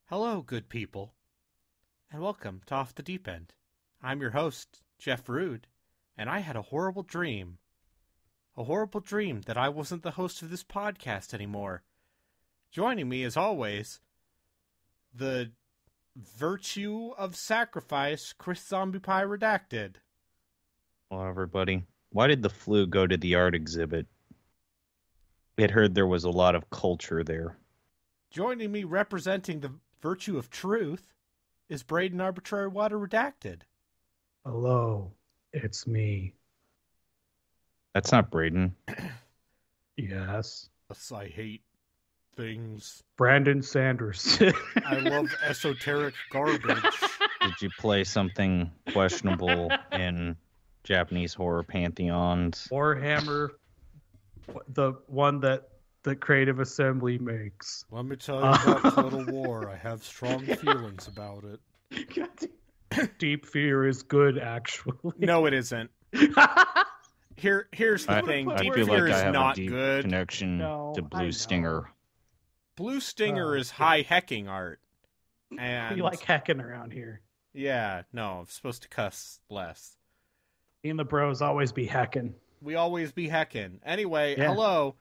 Hello, good people, and welcome to Off the Deep End. I'm your host, Jeff Rude, and I had a horrible dream. A horrible dream that I wasn't the host of this podcast anymore. Joining me, as always, the virtue of sacrifice, Chris Zombie Pie Redacted. Hello, everybody. Why did the flu go to the art exhibit? We had heard there was a lot of culture there. Joining me, representing the virtue of truth, is Braden Arbitrary Water Redacted. Hello, it's me. That's not Braden. Yes. Yes, I hate things. Brandon Sanders. I love esoteric garbage. Did you play something questionable in Japanese horror pantheons? Warhammer, the one that the Creative Assembly makes. Let me tell you about Total War. I have strong feelings about it. Deep Fear is good, actually. No, it isn't. Here's the thing. I Deep feel Fear like I is have not a deep good. connection No, to I Blue know. Stinger. Blue Stinger is high hecking art. And We like hecking around here. yeah, no, I'm supposed to cuss less. Me and the bros always be hecking. We always be hecking. Anyway, Yeah. hello.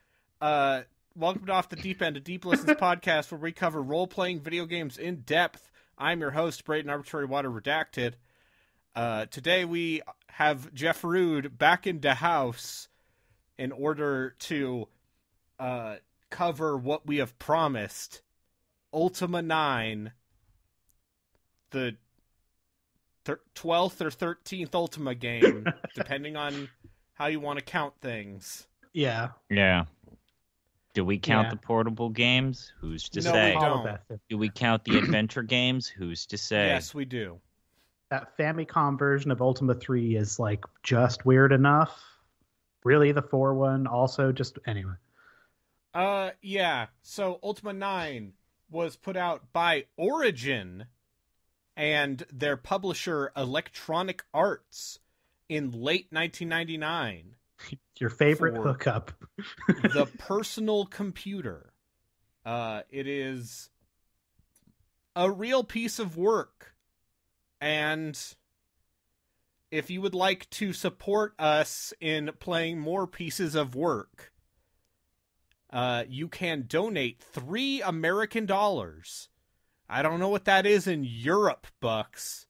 Welcome to Off the Deep End, a Deep Listens podcast where we cover role-playing video games in depth. I'm your host, Braden Arbitrary Water Redacted. Today we have Jeff Rude back in the house in order to cover what we have promised. Ultima IX, the 12th or 13th Ultima game, depending on how you want to count things. Yeah. Yeah. Do we count Yeah. the portable games? Who's to No, say? we All don't. of that stuff. Do we count the adventure games? Who's to say? Yes, we do. That Famicom version of Ultima 3 is like just weird enough. Really, the 4 one also just anyway. Yeah. So Ultima 9 was put out by Origin and their publisher Electronic Arts in late 1999. Your favorite For- hookup. The personal computer. It is a real piece of work. And if you would like to support us in playing more pieces of work, you can donate $3 American. I don't know what that is in Europe bucks,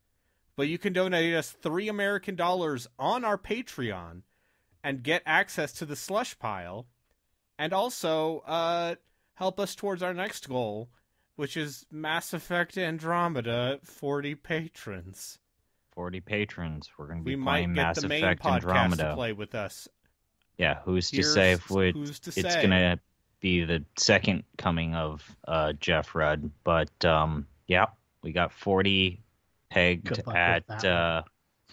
but you can donate us $3 American on our Patreon and get access to the slush pile, and also help us towards our next goal, which is Mass Effect Andromeda 40 patrons. 40 patrons. We're going to be We playing might get Mass the main Effect podcast Andromeda. to play with us. Yeah, who's to Here's say if who's to it's say. going to be the second coming of Jeff Rudd. But, yeah, we got 40 pegged Good luck at with that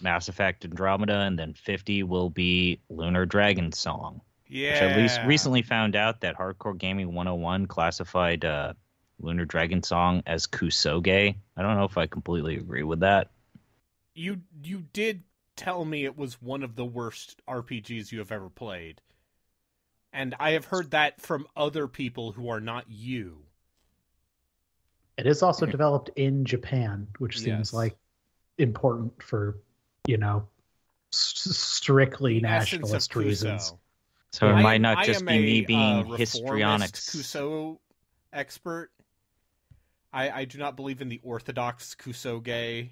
Mass Effect Andromeda, and then 50 will be Lunar Dragon Song. Yeah. Which I at least recently found out that Hardcore Gaming 101 classified Lunar Dragon Song as kusoge. I don't know if I completely agree with that. You did tell me it was one of the worst RPGs you have ever played. And I have heard that from other people who are not you. It is also developed in Japan, which seems Yes. like important for, strictly The essence of nationalist reasons. Kuso. So it I might am- not I just am be me being reformist histrionics. Kuso expert. I do not believe in the orthodox Kusoge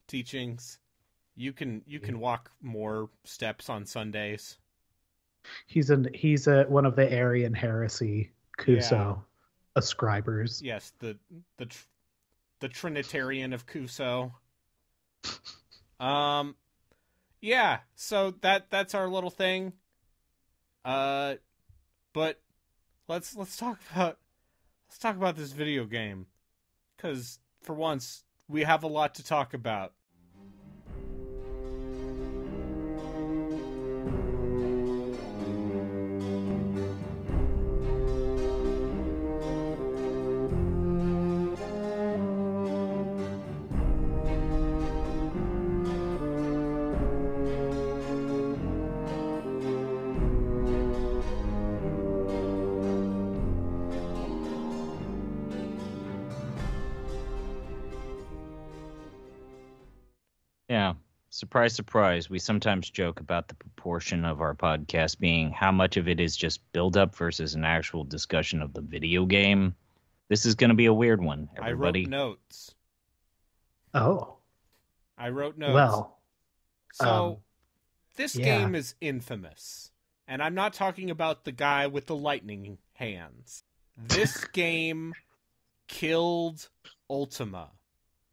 teachings. You can walk more steps on Sundays. He's one of the Aryan heresy Kuso ascribers. Yes, the Trinitarian of Kuso. Yeah, so that's our little thing. But let's talk about this video game, because for once we have a lot to talk about. Yeah. Surprise, surprise. We sometimes joke about the proportion of our podcast being how much of it is just build-up versus an actual discussion of the video game. This is going to be a weird one, everybody. I wrote notes. Oh. I wrote notes. Well. So, this game is infamous. And I'm not talking about the guy with the lightning hands. This game killed Ultima.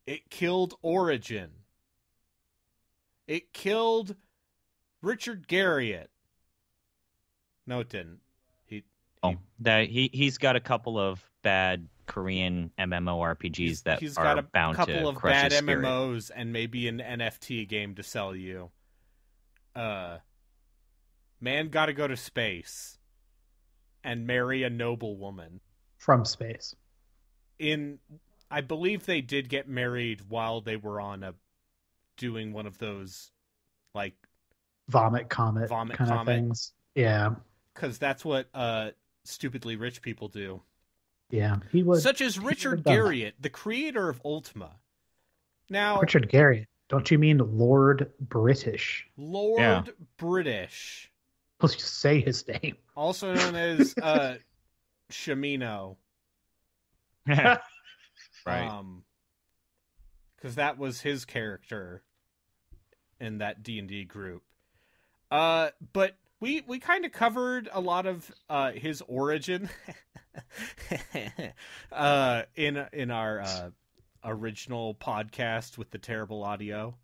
It killed Origin. It killed Richard Garriott. No, it didn't. He's got a couple of bad Korean MMORPGs that he's are got a bound couple to of crush bad his spirit. MMOs and maybe an NFT game to sell you. Man gotta go to space and marry a noble woman. From space. I believe they did get married while they were on doing one of those, like, Vomit comet kind of things. Yeah. Because that's what stupidly rich people do. Yeah, he was. Such as Richard Garriott, the creator of Ultima. Now, Richard Garriott. Don't you mean Lord British? Lord British. Let's just say his name. Also known as Shamino. Right. Because that was his character in that D&D group. But we kind of covered a lot of his origin in our original podcast with the terrible audio.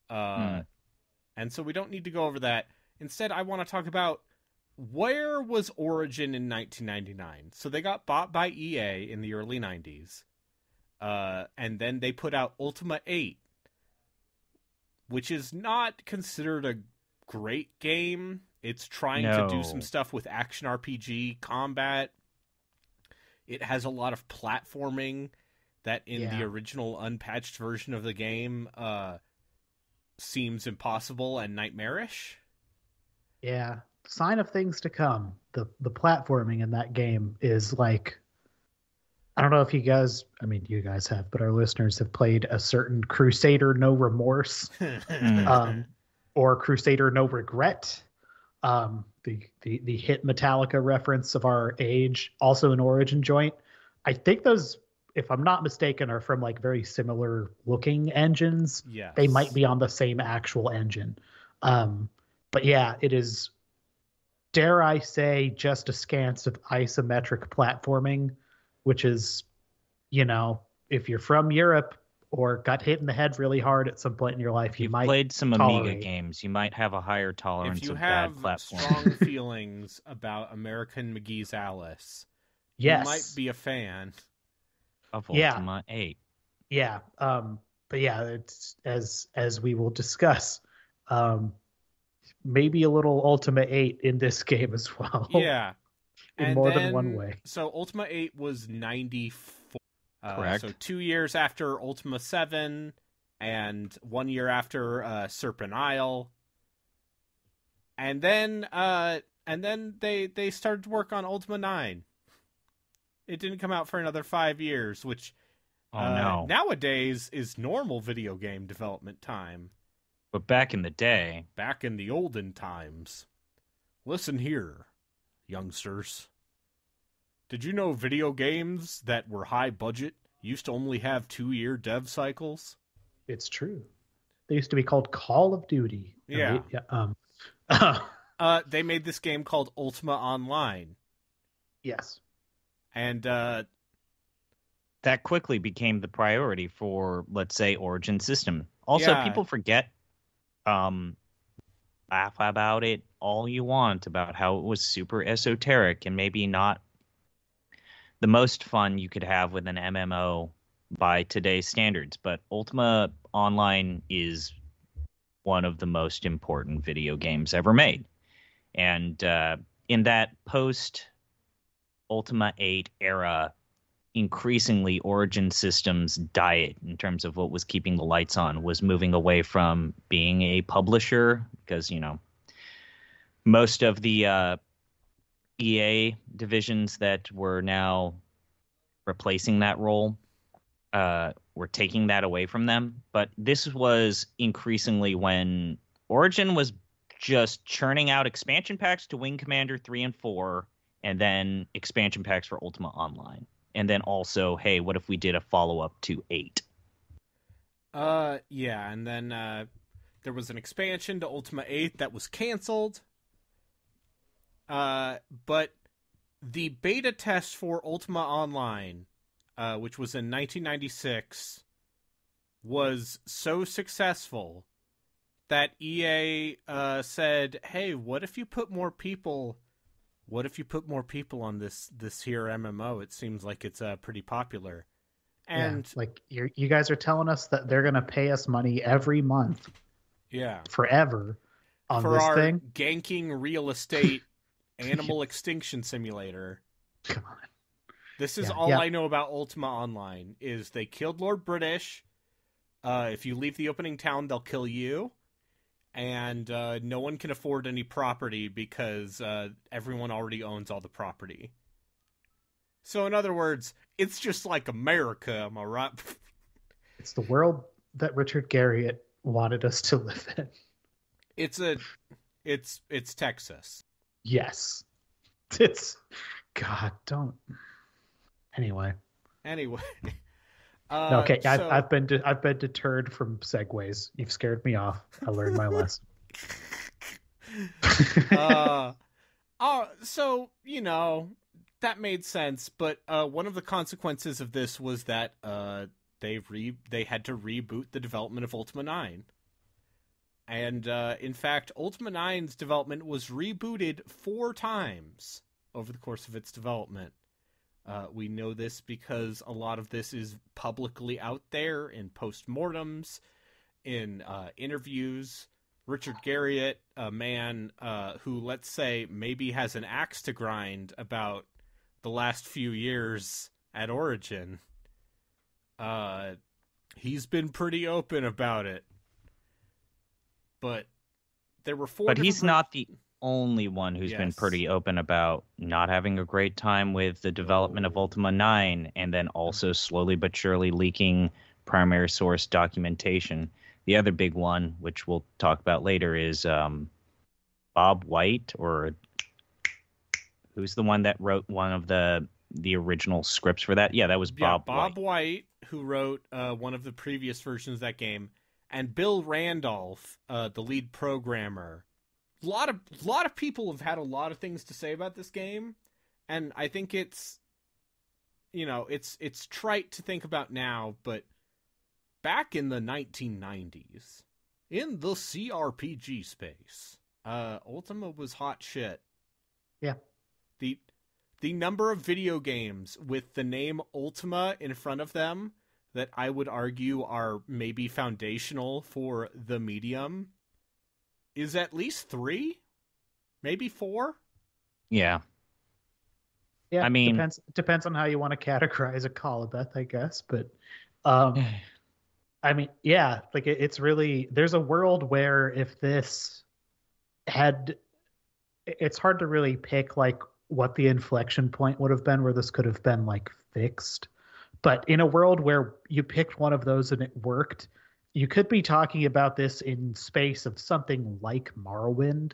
And so we don't need to go over that. Instead, I want to talk about where was Origin in 1999. So they got bought by EA in the early 90s. And then they put out Ultima 8, which is not considered a great game. It's trying to do some stuff with action RPG combat. It has a lot of platforming that in the original unpatched version of the game seems impossible and nightmarish. Yeah. Sign of things to come. The platforming in that game is like, I don't know if you guys have, but our listeners have played a certain Crusader No Remorse or Crusader No Regret. The hit Metallica reference of our age, also an Origin joint. I think those, if I'm not mistaken, are from like very similar looking engines. Yes. They might be on the same actual engine. But yeah, it is, dare I say, just askance of isometric platforming, which is, if you're from Europe or got hit in the head really hard at some point in your life, you might played some tolerate. Amiga games. You might have a higher tolerance of bad platform. If you have strong feelings about American McGee's Alice, yes, you might be a fan of Ultima 8. Yeah. But yeah, it's as we will discuss, maybe a little Ultima 8 in this game as well. Yeah. In more than one way. So Ultima 8 was 94. Correct. So 2 years after Ultima 7 and 1 year after Serpent Isle. And then they started to work on Ultima 9. It didn't come out for another 5 years, which nowadays is normal video game development time. But back in the day. Back in the olden times. Listen here, youngsters. Did you know video games that were high budget used to only have 2-year dev cycles? It's true. They used to be called Call of Duty. Yeah. They made this game called Ultima Online. Yes. And that quickly became the priority for, let's say, Origin system. Also, people forget, laugh about it all you want, about how it was super esoteric and maybe not the most fun you could have with an MMO by today's standards. But Ultima Online is one of the most important video games ever made. And in that post Ultima 8 era, increasingly Origin Systems' diet in terms of what was keeping the lights on was moving away from being a publisher, because, you know, most of the EA divisions that were now replacing that role were taking that away from them. But this was increasingly when Origin was just churning out expansion packs to Wing Commander 3 and 4, and then expansion packs for Ultima Online. And then also, hey, what if we did a follow-up to 8? Yeah, and then there was an expansion to Ultima 8 that was canceled. But the beta test for Ultima Online, which was in 1996, was so successful that EA said, "Hey, what if you put more people on this here MMO? It seems like it's pretty popular." And yeah, like you guys are telling us that they're gonna pay us money every month, forever, on for this our thing. ganking real estate animal extinction simulator. Come on. This is all I know about Ultima Online, is they killed Lord British. If you leave the opening town, they'll kill you. And no one can afford any property because everyone already owns all the property. So in other words, it's just like America, am I right? It's the world that Richard Garriott wanted us to live in. It's Texas. Yes. It's God, don't. Anyway. Okay, so... I've been deterred from segues. You've scared me off. I learned my lesson. So, you know, that made sense, but one of the consequences of this was that they had to reboot the development of Ultima IX. And in fact, Ultima IX's development was rebooted 4 times over the course of its development. We know this because a lot of this is publicly out there in postmortems, in interviews. Richard Garriott, a man who, let's say, maybe has an axe to grind about the last few years at Origin, he's been pretty open about it. But there were 4. But he's not the only one who's been pretty open about not having a great time with the development of Ultima IX, and then also slowly but surely leaking primary source documentation. The other big one, which we'll talk about later, is Bob White, or who's the one that wrote one of the original scripts for that? Yeah, that was Bob White. Bob White, who wrote one of the previous versions of that game, and Bill Randolph, the lead programmer. A lot of people have had a lot of things to say about this game, and I think it's, you know, it's trite to think about now, but back in the 1990s, in the CRPG space, Ultima was hot shit. Yeah. The number of video games with the name Ultima in front of them that I would argue are maybe foundational for the medium is at least 3, maybe 4. Yeah. Yeah, I mean, depends on how you want to categorize a Colabeth, I guess. But, I mean, yeah, like it's really, there's a world where if this had, it's hard to really pick like what the inflection point would have been where this could have been like fixed. But in a world where you picked one of those and it worked, you could be talking about this in space of something like Morrowind.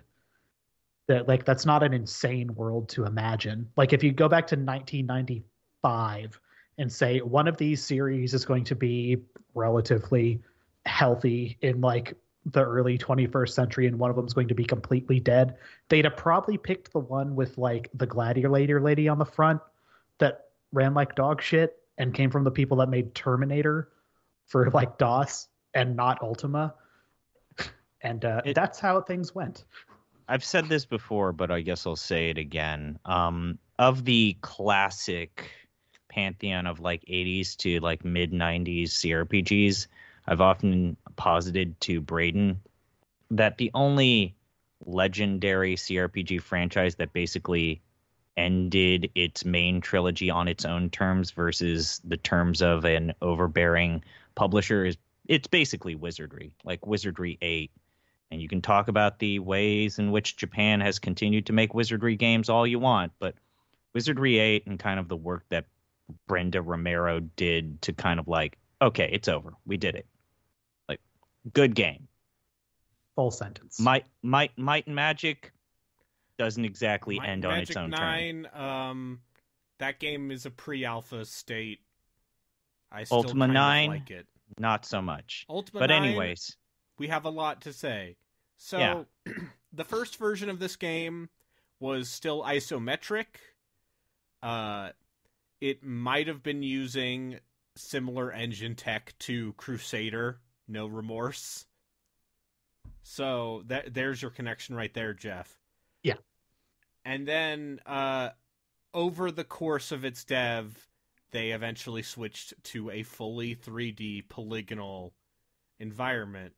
That's not an insane world to imagine. Like if you go back to 1995 and say one of these series is going to be relatively healthy in like the early 21st century and one of them is going to be completely dead, they'd have probably picked the one with like the gladiator lady on the front that ran like dog shit and came from the people that made Terminator for like DOS and not Ultima. And that's how things went. I've said this before, but I guess I'll say it again. Of the classic pantheon of like 80s to like mid 90s CRPGs, I've often posited to Braden that the only legendary CRPG franchise that basically ended its main trilogy on its own terms versus the terms of an overbearing publisher it's basically Wizardry, like Wizardry 8. And you can talk about the ways in which Japan has continued to make Wizardry games all you want, but Wizardry 8 and kind of the work that Brenda Romero did to kind of like, okay, it's over. We did it. Like, good game. Full sentence. Might and Magic doesn't exactly end on its own Magic 9, that game is a pre-alpha state. I still Ultima kind 9, of like it. Not so much. Ultima but 9, anyways, we have a lot to say. So, yeah. The first version of this game was still isometric. It might have been using similar engine tech to Crusader, No Remorse. So there's your connection right there, Jeff. Yeah. And then over the course of its dev, they eventually switched to a fully 3D polygonal environment.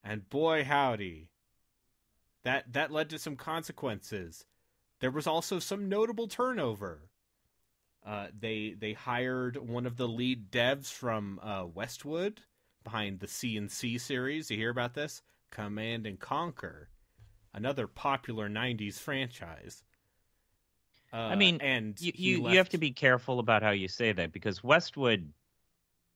And boy howdy, that led to some consequences. There was also some notable turnover. They hired one of the lead devs from Westwood behind the C&C series. You hear about this? Command and Conquer, another popular 90s franchise. I mean, and you have to be careful about how you say that, because Westwood,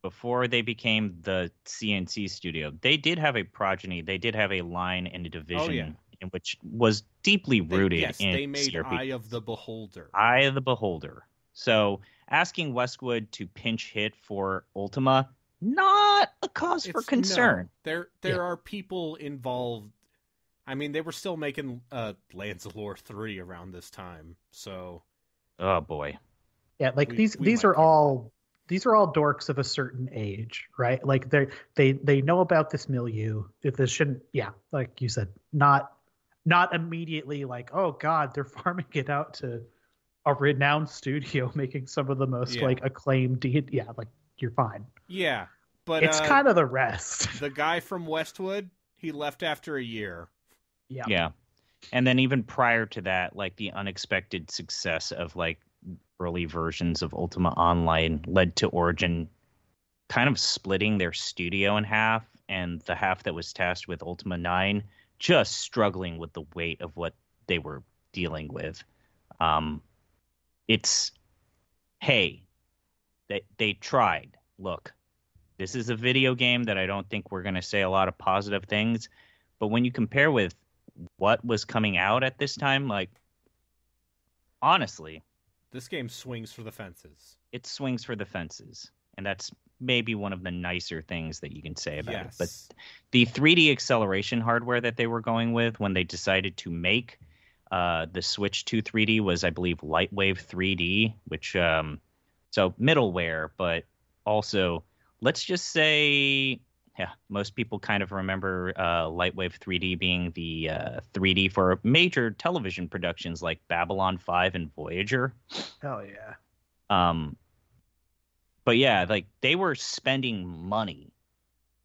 before they became the CNC studio, they did have a progeny. They did have a line and a division in which was deeply rooted in they made CRPGs. Eye of the Beholder. Eye of the Beholder. So asking Westwood to pinch hit for Ultima, not a cause for concern. No, there are people involved. I mean, they were still making Lands of Lore 3 around this time, so. Oh boy. Yeah, like these are all dorks of a certain age, right? Like they know about this milieu. If this shouldn't, yeah, like you said, not immediately like, oh God, they're farming it out to a renowned studio making some of the most like acclaimed. Yeah, like you're fine. Yeah, but it's kind of the rest. The guy from Westwood, he left after a year. Yeah. Yeah. And then even prior to that, like the unexpected success of like early versions of Ultima Online led to Origin kind of splitting their studio in half, and the half that was tasked with Ultima 9 just struggling with the weight of what they were dealing with. It's, hey, they tried. Look, this is a video game that I don't think we're going to say a lot of positive things, but when you compare with what was coming out at this time, like, honestly, this game swings for the fences. It swings for the fences, and that's maybe one of the nicer things that you can say about it. But the 3D acceleration hardware that they were going with when they decided to make the switch to 3D was, I believe, Lightwave 3D, which so middleware, but also, let's just say, yeah, most people kind of remember Lightwave 3D being the 3D for major television productions like Babylon 5 and Voyager. Hell yeah. But yeah, like they were spending money.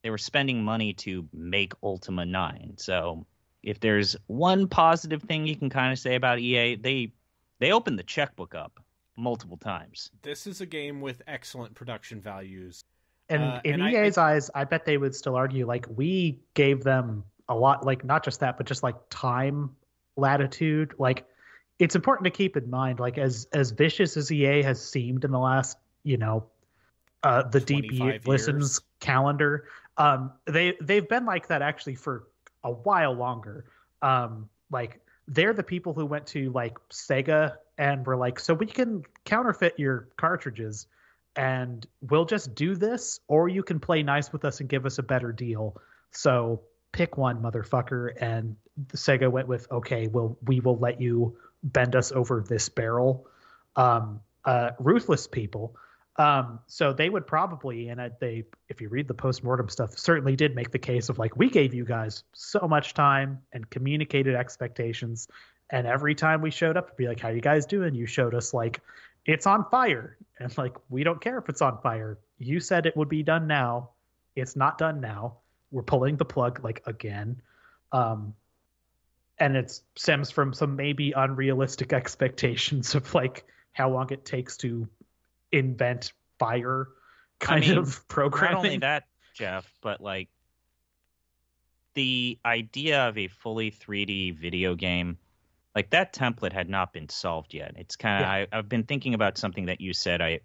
They were spending money to make Ultima 9. So if there's one positive thing you can kind of say about EA, they opened the checkbook up multiple times. This is a game with excellent production values. And in EA's eyes, I bet they would still argue, like, we gave them a lot, like, not just that, but just, like, time latitude. Like, it's important to keep in mind, like, as vicious as EA has seemed in the last, the Deep Listens calendar, they've been like that, actually, for a while longer. Like, they're the people who went to, like, Sega and were like, so we can counterfeit your cartridges, and we'll just do this, or you can play nice with us and give us a better deal. So pick one, motherfucker. And Sega went with, okay, we will let you bend us over this barrel. Ruthless people. So they would probably, and if you read the postmortem stuff, certainly did make the case of, like, we gave you guys so much time and communicated expectations, and every time we showed up to be like, how you guys doing? You showed us, like, it's on fire. And like, we don't care if it's on fire. You said it would be done now. It's not done now. We're pulling the plug like again. And it stems from some maybe unrealistic expectations of like how long it takes to invent fire kind of programming. Not only that, Jeff, but like the idea of a fully 3D video game, like that template had not been solved yet. It's kind of I've been thinking about something that you said. I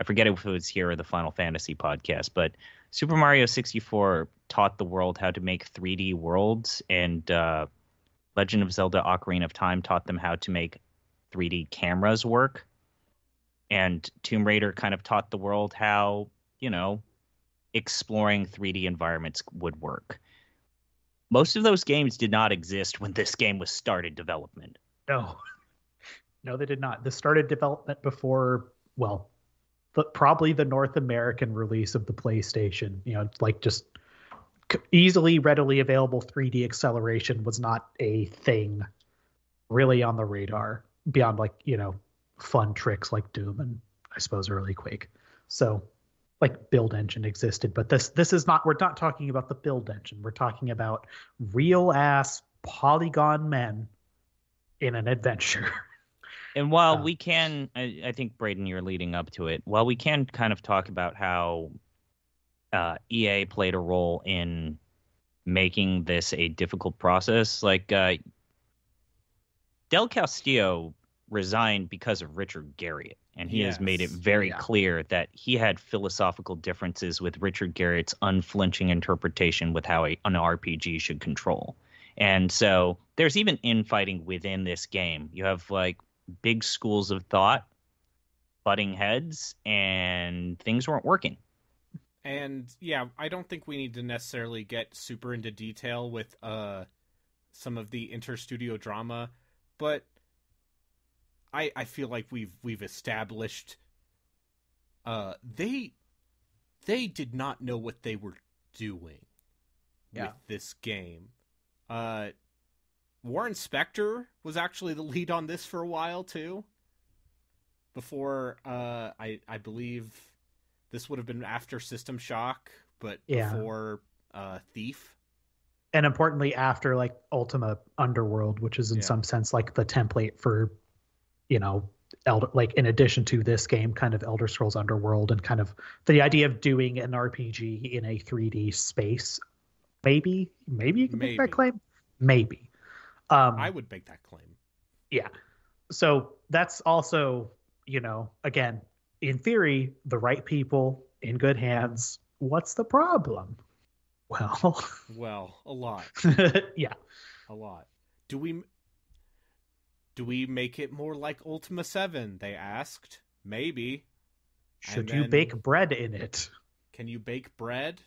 forget if it was here or the Final Fantasy podcast, but Super Mario 64 taught the world how to make 3D worlds, and Legend of Zelda: Ocarina of Time taught them how to make 3D cameras work. And Tomb Raider kind of taught the world how, exploring 3D environments would work. Most of those games did not exist when this game was started development. No, they did not. This started development before, probably the North American release of the PlayStation. Like just easily, readily available 3D acceleration was not a thing really on the radar beyond fun tricks like Doom and I suppose early Quake. So like build engine existed, but this is not, we're not talking about the build engine. We're talking about real ass polygon men in an adventure. And while we can, I think, Braden, you're leading up to it. While we can kind of talk about how EA played a role in making this a difficult process, like Del Castillo resigned because of Richard Garriott, and he has made it very clear that he had philosophical differences with Richard Garriott's unflinching interpretation with how an RPG should control. And so there's even infighting within this game. You have like big schools of thought butting heads, and things weren't working. And I don't think we need to necessarily get super into detail with some of the interstudio drama, but I feel like we've established they did not know what they were doing with this game. Warren Spector was actually the lead on this for a while too. Before I believe this would have been after System Shock, but before Thief. And importantly, after like Ultima Underworld, which is in some sense like the template for, in addition to this game, kind of Elder Scrolls Underworld, and kind of the idea of doing an RPG in a 3D space. Maybe you can make that claim. Maybe. I would make that claim. Yeah. So that's also, again, in theory, the right people in good hands. What's the problem? Well, a lot. Yeah. A lot. Do we make it more like Ultima 7? They asked. Maybe. Should you bake bread in it? Can you bake bread?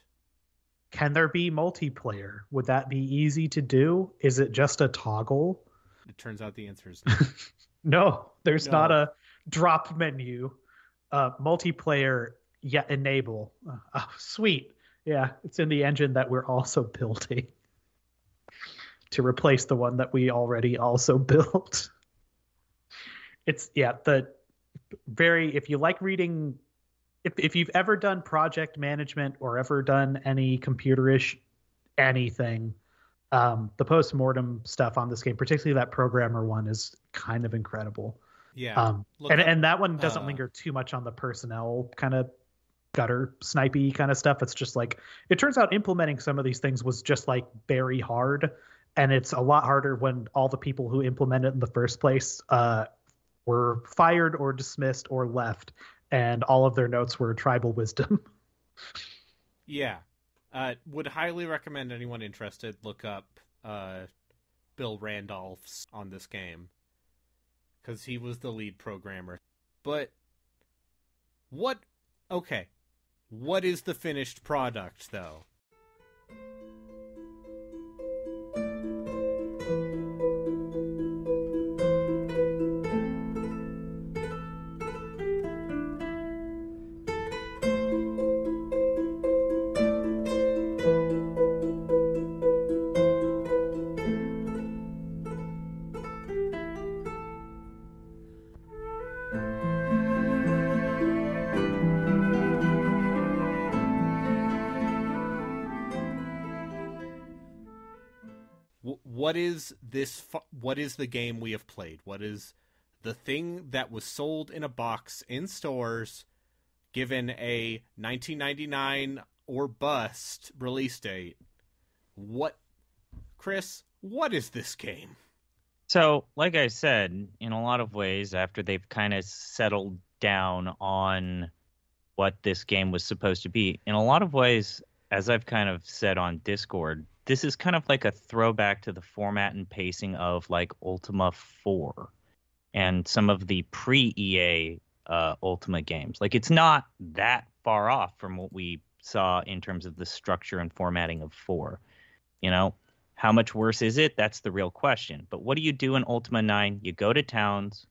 Can there be multiplayer? Would that be easy to do? Is it just a toggle? It turns out the answer is no. No, there's not a drop menu. Multiplayer, enable. Sweet. Yeah, it's in the engine that we're also building to replace the one that we already also built. It's if you like reading, if you've ever done project management or ever done any computerish anything, the post-mortem stuff on this game, particularly that programmer one, is kind of incredible. Yeah. And that one doesn't linger too much on the personnel kind of gutter snipey kind of stuff. It's just like, it turns out implementing some of these things was just like very hard. And it's a lot harder when all the people who implemented it in the first place were fired or dismissed or left, and all of their notes were tribal wisdom. Yeah. Would highly recommend anyone interested look up Bill Randolph's on this game, because he was the lead programmer. But what is the finished product, though? What is this? What is the game we have played? What is the thing that was sold in a box in stores, given a 1999 or bust release date? What, Chris? What is this game? So, like I said, in a lot of ways, after they've kind of settled down on what this game was supposed to be, in a lot of ways, as I've kind of said on Discord, this is kind of like a throwback to the format and pacing of like Ultima 4 and some of the pre-EA Ultima games. Like, it's not that far off from what we saw in terms of the structure and formatting of 4. You know, how much worse is it? That's the real question. But what do you do in Ultima IX? You go to towns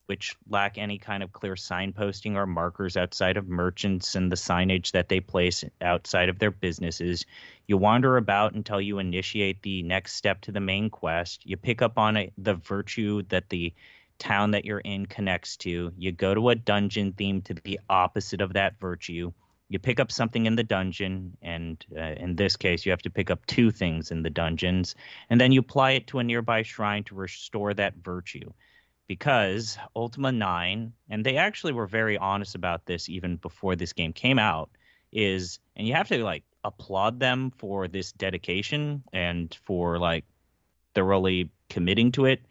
which lack any kind of clear signposting or markers outside of merchants and the signage that they place outside of their businesses. You wander about until you initiate the next step to the main quest. You pick up on the virtue that the town that you're in connects to. You go to a dungeon themed to the opposite of that virtue. You pick up something in the dungeon, and in this case, you have to pick up 2 things in the dungeons, and then you apply it to a nearby shrine to restore that virtue. Because Ultima IX, and they actually were very honest about this even before this game came out, and you have to like applaud them for this dedication and for like thoroughly committing to it.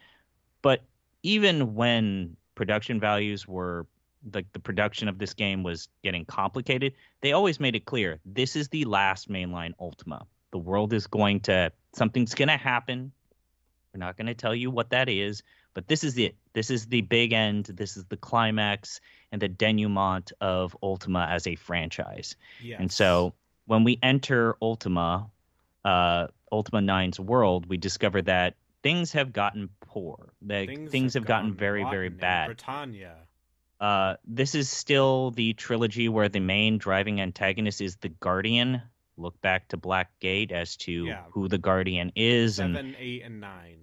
But even when production values were like the production of this game was getting complicated, they always made it clear this is the last mainline Ultima. The world is something's going to happen. We're not going to tell you what that is, but this is it. This is the big end. This is the climax and the denouement of Ultima as a franchise. Yes. And so when we enter Ultima IX's world, we discover that things have gotten poor. Things have gotten very, very bad. Britannia. This is still the trilogy where the main driving antagonist is the Guardian. Look back to Blackgate as to who the Guardian is. 7, 8, and 9.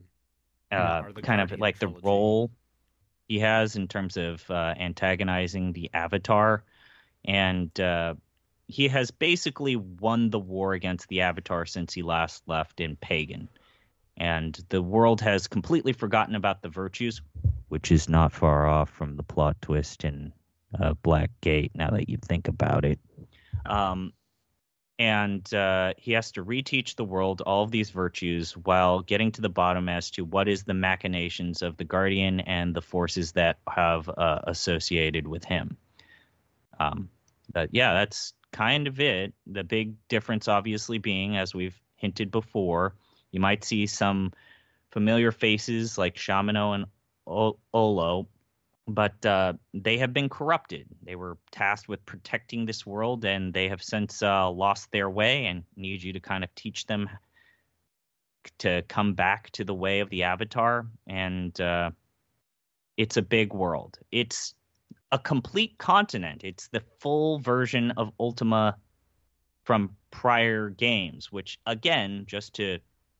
Kind of like trilogy. The role he has in terms of antagonizing the Avatar. And he has basically won the war against the Avatar since he last left in Pagan. And the world has completely forgotten about the virtues, which is not far off from the plot twist in Blackgate, now that you think about it. And he has to reteach the world all of these virtues while getting to the bottom as to what is the machinations of the Guardian and the forces that have associated with him. But yeah, that's kind of it. The big difference obviously being, as we've hinted before, you might see some familiar faces like Shamino and Olo, but they have been corrupted. They were tasked with protecting this world, and they have since lost their way and need you to kind of teach them to come back to the way of the Avatar. And it's a big world. It's a complete continent. It's the full version of Ultima from prior games, which, again, just to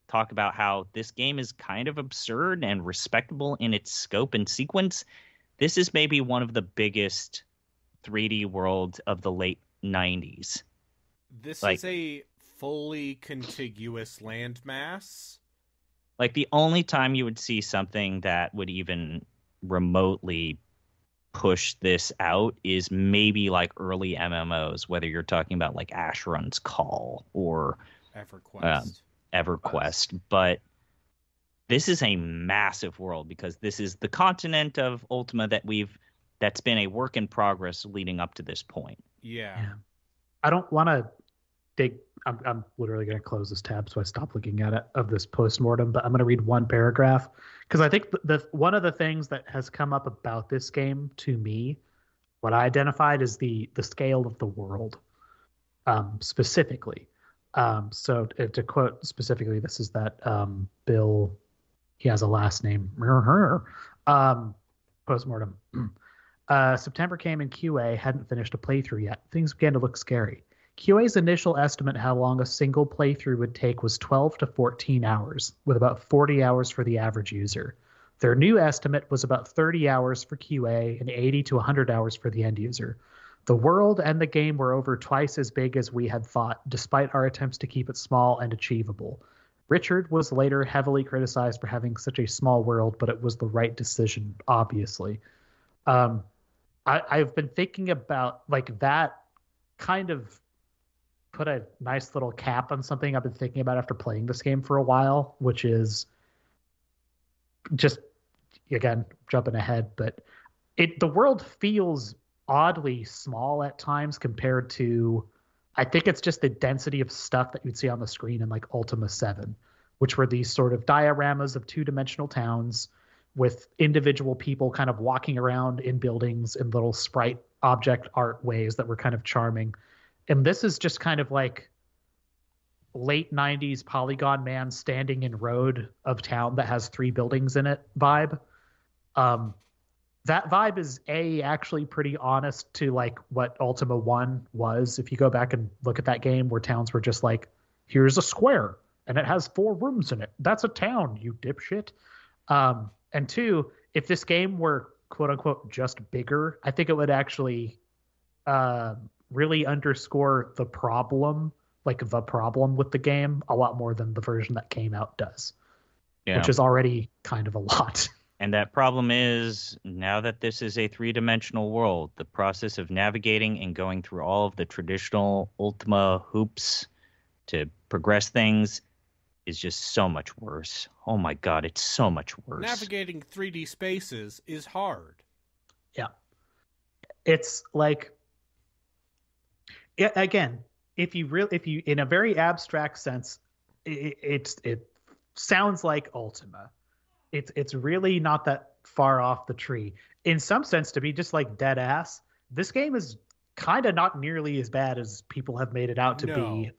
talk about how this game is kind of absurd and respectable in its scope and sequence, this is maybe one of the biggest 3D worlds of the late 90s. This is a fully contiguous landmass. Like, the only time you would see something that would even remotely push this out is maybe like early MMOs, whether you're talking about like Asheron's Call or EverQuest. But this is a massive world because this is the continent of Ultima that's been a work in progress leading up to this point. Yeah. I don't want to dig. I'm literally going to close this tab so I stop looking at it of this postmortem, but I'm going to read one paragraph because I think one of the things that has come up about this game to me, what I identified is the scale of the world, specifically. So to quote specifically, this is that Bill, he has a last name, postmortem. September came and QA hadn't finished a playthrough yet. Things began to look scary. QA's initial estimate how long a single playthrough would take was 12 to 14 hours, with about 40 hours for the average user. Their new estimate was about 30 hours for QA and 80 to 100 hours for the end user. The world and the game were over twice as big as we had thought, despite our attempts to keep it small and achievable. Richard was later heavily criticized for having such a small world, but it was the right decision, obviously. I've been thinking about like that kind of put a nice little cap on something I've been thinking about after playing this game for a while, which is just, again, jumping ahead, but the world feels oddly small at times compared to, I think it's just the density of stuff that you'd see on the screen in like Ultima 7, which were these sort of dioramas of two-dimensional towns with individual people kind of walking around in buildings in little sprite object art ways that were kind of charming. And this is just kind of like late 90s Polygon Man standing in road of town that has 3 buildings in it vibe. That vibe is actually pretty honest to like what Ultima 1 was. If you go back and look at that game where towns were just like, here's a square and it has 4 rooms in it. That's a town, you dipshit. And 2, if this game were quote unquote just bigger, I think it would actually really underscore the problem with the game a lot more than the version that came out does, which is already kind of a lot. And that problem is, now that this is a 3-dimensional world, the process of navigating and going through all of the traditional Ultima hoops to progress things is just so much worse. Oh my God, it's so much worse. Navigating 3D spaces is hard. Yeah. It's like, again, if you in a very abstract sense, it sounds like Ultima. It's really not that far off the tree. In some sense, to be just like dead ass, this game is kind of not nearly as bad as people have made it out to be.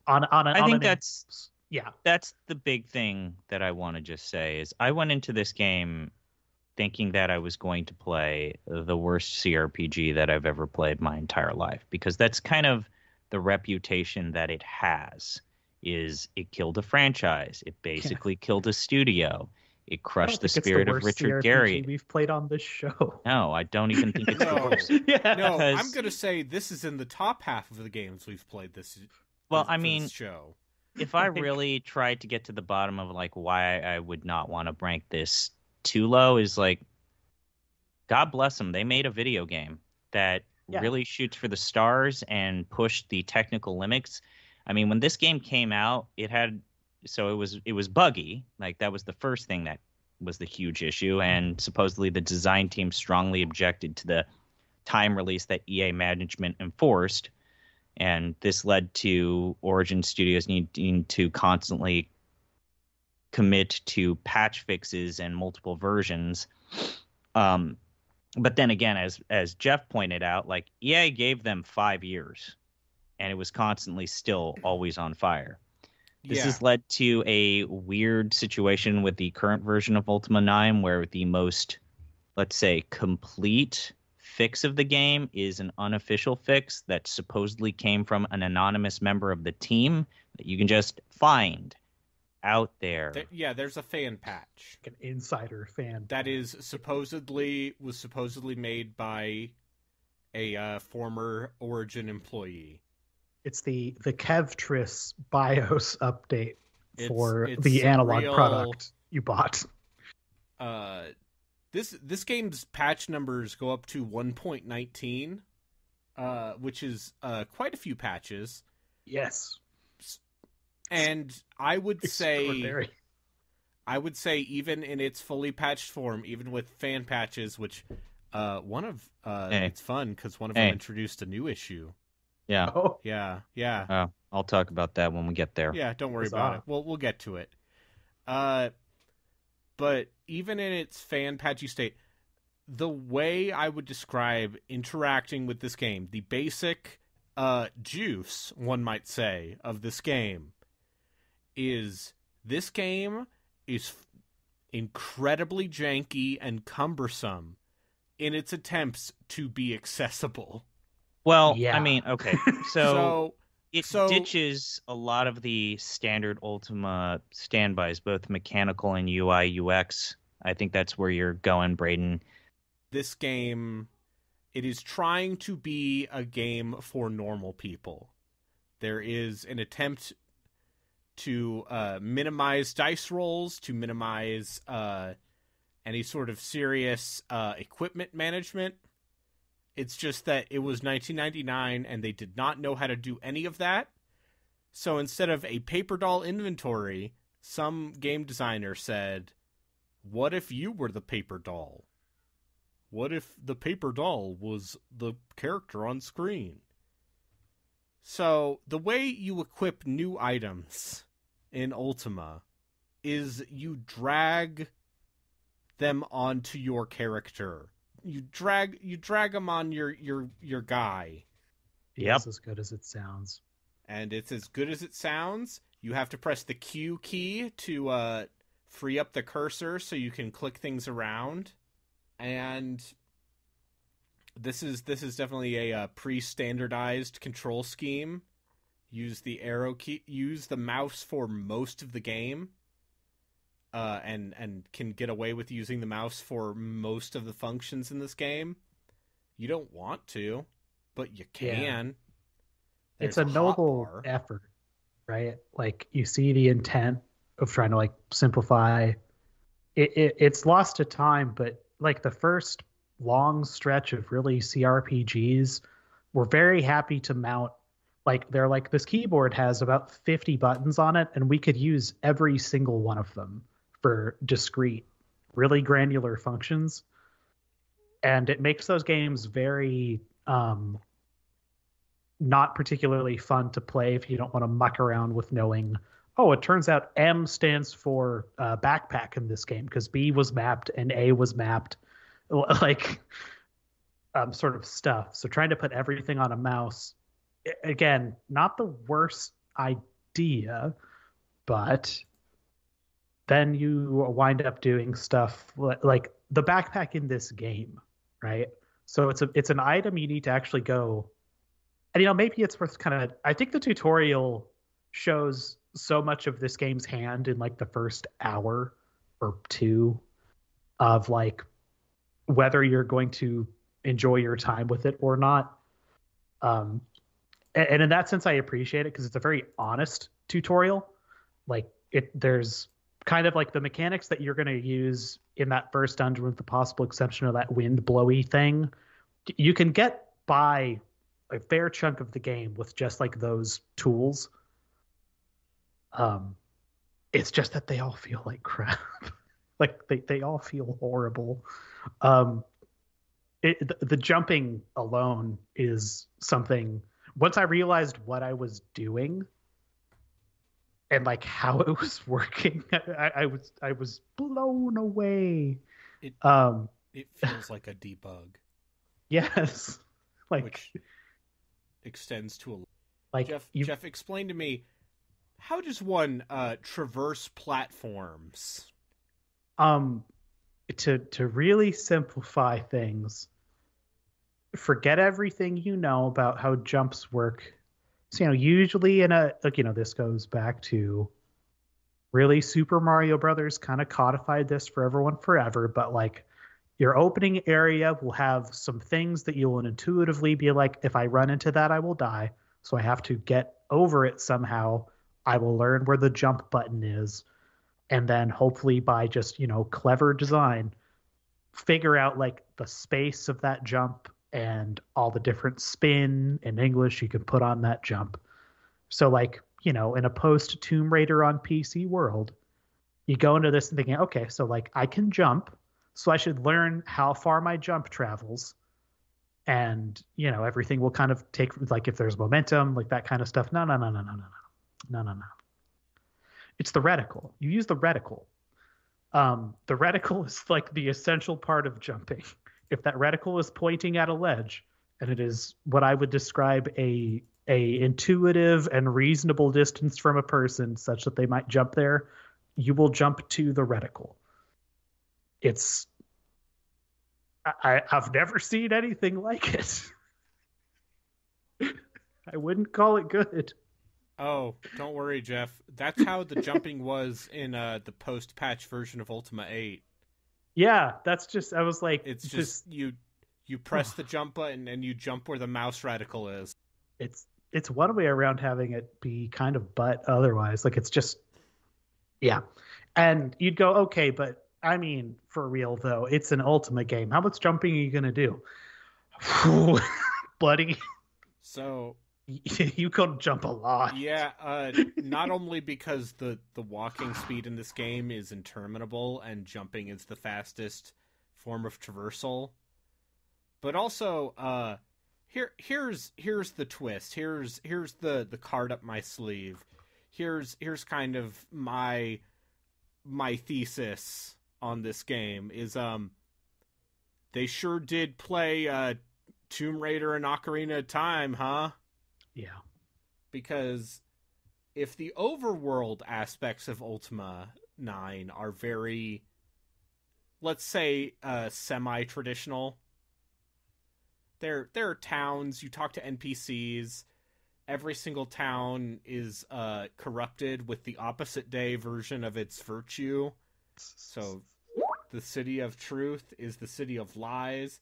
That's the big thing that I want to just say is I went into this game thinking that I was going to play the worst CRPG that I've ever played my entire life, because that's kind of the reputation that it has. Is it killed a franchise? It basically killed a studio. It crushed the spirit of Richard Garriott. We've played on this show. No, I don't even think it's the worst. No, I'm going to say this is in the top half of the games we've played this. Well, I mean, this show. If I really tried to get to the bottom of like why I would not want to rank this too low, is like, God bless them. They made a video game that really shoots for the stars and pushed the technical limits. I mean, when this game came out, it was buggy. Like, that was the first thing that was the huge issue. And supposedly the design team strongly objected to the time release that EA management enforced. And this led to Origin Studios needing to constantly commit to patch fixes and multiple versions. But then again, as Jeff pointed out, like, EA gave them 5 years and it was constantly still always on fire. This has led to a weird situation with the current version of Ultima IX, where the most, let's say, complete fix of the game is an unofficial fix that supposedly came from an anonymous member of the team that you can just find out there. There's a fan patch. Like an insider fan that is supposedly made by a former Origin employee. It's the Kevtris BIOS update for the analog product you bought. This game's patch numbers go up to 1.19, which is quite a few patches. Yes. And I would say even in its fully patched form, even with fan patches, which it's fun because one of them introduced a new issue. Yeah. Oh. Yeah. I'll talk about that when we get there. Yeah, don't worry about it. We'll get to it. But even in its fan patchy state, the way I would describe interacting with this game, the basic juice, one might say, of this game is this game is incredibly janky and cumbersome in its attempts to be accessible. Well, I mean, okay, so it ditches a lot of the standard Ultima standbys, both mechanical and UI UX I think that's where you're going, Braden. This game, it is trying to be a game for normal people. There is an attempt to minimize dice rolls, to minimize any sort of serious equipment management. It's just that it was 1999 and they did not know how to do any of that. So instead of a paper doll inventory, some game designer said, what if you were the paper doll? What if the paper doll was the character on screen? So the way you equip new items in Ultima is you drag them onto your character. You drag them on your guy. Yep. It's as good as it sounds. And it's as good as it sounds. You have to press the Q key to free up the cursor so you can click things around. And this is definitely a pre-standardized control scheme. Use the arrow key, use the mouse for most of the game, and can get away with using the mouse for most of the functions in this game. You don't want to, but you can. Yeah. It's a noble effort, right? Like, you see the intent of trying to like simplify. It's lost to time, but like the first long stretch of really CRPGs, we're very happy to mount, like, they're like, this keyboard has about 50 buttons on it and we could use every single one of them for discrete, really granular functions. And it makes those games very not particularly fun to play if you don't want to muck around with knowing, oh, it turns out M stands for backpack in this game because B was mapped and A was mapped, like sort of stuff. So trying to put everything on a mouse, again, not the worst idea, but then you wind up doing stuff like the backpack in this game, right? So it's an item you need to actually go, and you know, maybe it's worth kind of, I think the tutorial shows so much of this game's hand in like the first hour or two of like whether you're going to enjoy your time with it or not. And in that sense, I appreciate it because it's a very honest tutorial. Like, there's kind of like the mechanics that you're going to use in that first dungeon, with the possible exception of that wind blowy thing. You can get by a fair chunk of the game with just like those tools. It's just that they all feel like crap. Like they all feel horrible. The jumping alone is something. Once I realized what I was doing and like how it was working, I was blown away. It feels like a debug. Yes, like, which extends to a like Jeff, explain to me, how does one traverse platforms? To really simplify things, forget everything you know about how jumps work. So, you know, usually in a, like, you know, this goes back to really Super Mario Brothers kind of codified this for everyone forever, but like your opening area will have some things that you'll intuitively be like, if I run into that, I will die. So I have to get over it somehow. I will learn where the jump button is. And then hopefully by just, you know, clever design, figure out like the space of that jump and all the different spin and English you can put on that jump. So like, you know, in a post Tomb Raider on PC world, you go into this thinking, okay, so like I can jump, so I should learn how far my jump travels. And, you know, everything will kind of take, like if there's momentum, like that kind of stuff. No. It's the reticle. You use the reticle. The reticle is like the essential part of jumping. If that reticle is pointing at a ledge, and it is what I would describe a intuitive and reasonable distance from a person such that they might jump there, you will jump to the reticle. It's I've never seen anything like it. I wouldn't call it good. Oh, don't worry, Jeff. That's how the jumping was in the post-patch version of Ultima 8. Yeah, that's just, I was like, It's this, just you press the jump button and you jump where the mouse radical is. it's one way around having it be kind of butt otherwise. Like, it's just, yeah. And you'd go, okay, but I mean, for real though, it's an Ultima game. How much jumping are you going to do? Buddy, So you could jump a lot. yeah, not only because the walking speed in this game is interminable and jumping is the fastest form of traversal, but also here's the twist. Here's the card up my sleeve. Here's kind of my thesis on this game is they sure did play Tomb Raider and Ocarina of Time, huh? Yeah. Because if the overworld aspects of Ultima IX are very, let's say, semi-traditional, there are towns, you talk to NPCs, every single town is corrupted with the opposite day version of its virtue. So the city of truth is the city of lies.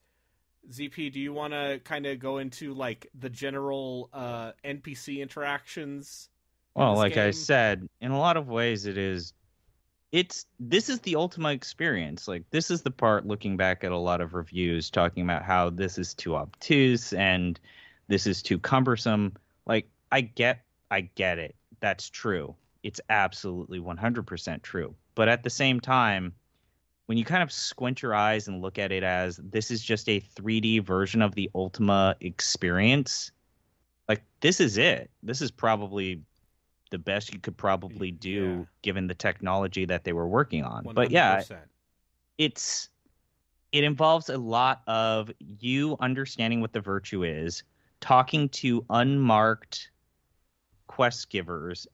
ZP, do you want to kind of go into like the general NPC interactions? Well, like game? I said, in a lot of ways this is the Ultima experience. Like, this is the part, looking back at a lot of reviews talking about how this is too obtuse and this is too cumbersome. Like, I get it. That's true. It's absolutely 100% true. But at the same time, when you kind of squint your eyes and look at it as this is just a 3D version of the Ultima experience, like, this is it. This is probably the best you could probably do given the technology that they were working on. 100%. But yeah, it involves a lot of you understanding what the virtue is, talking to unmarked quest givers,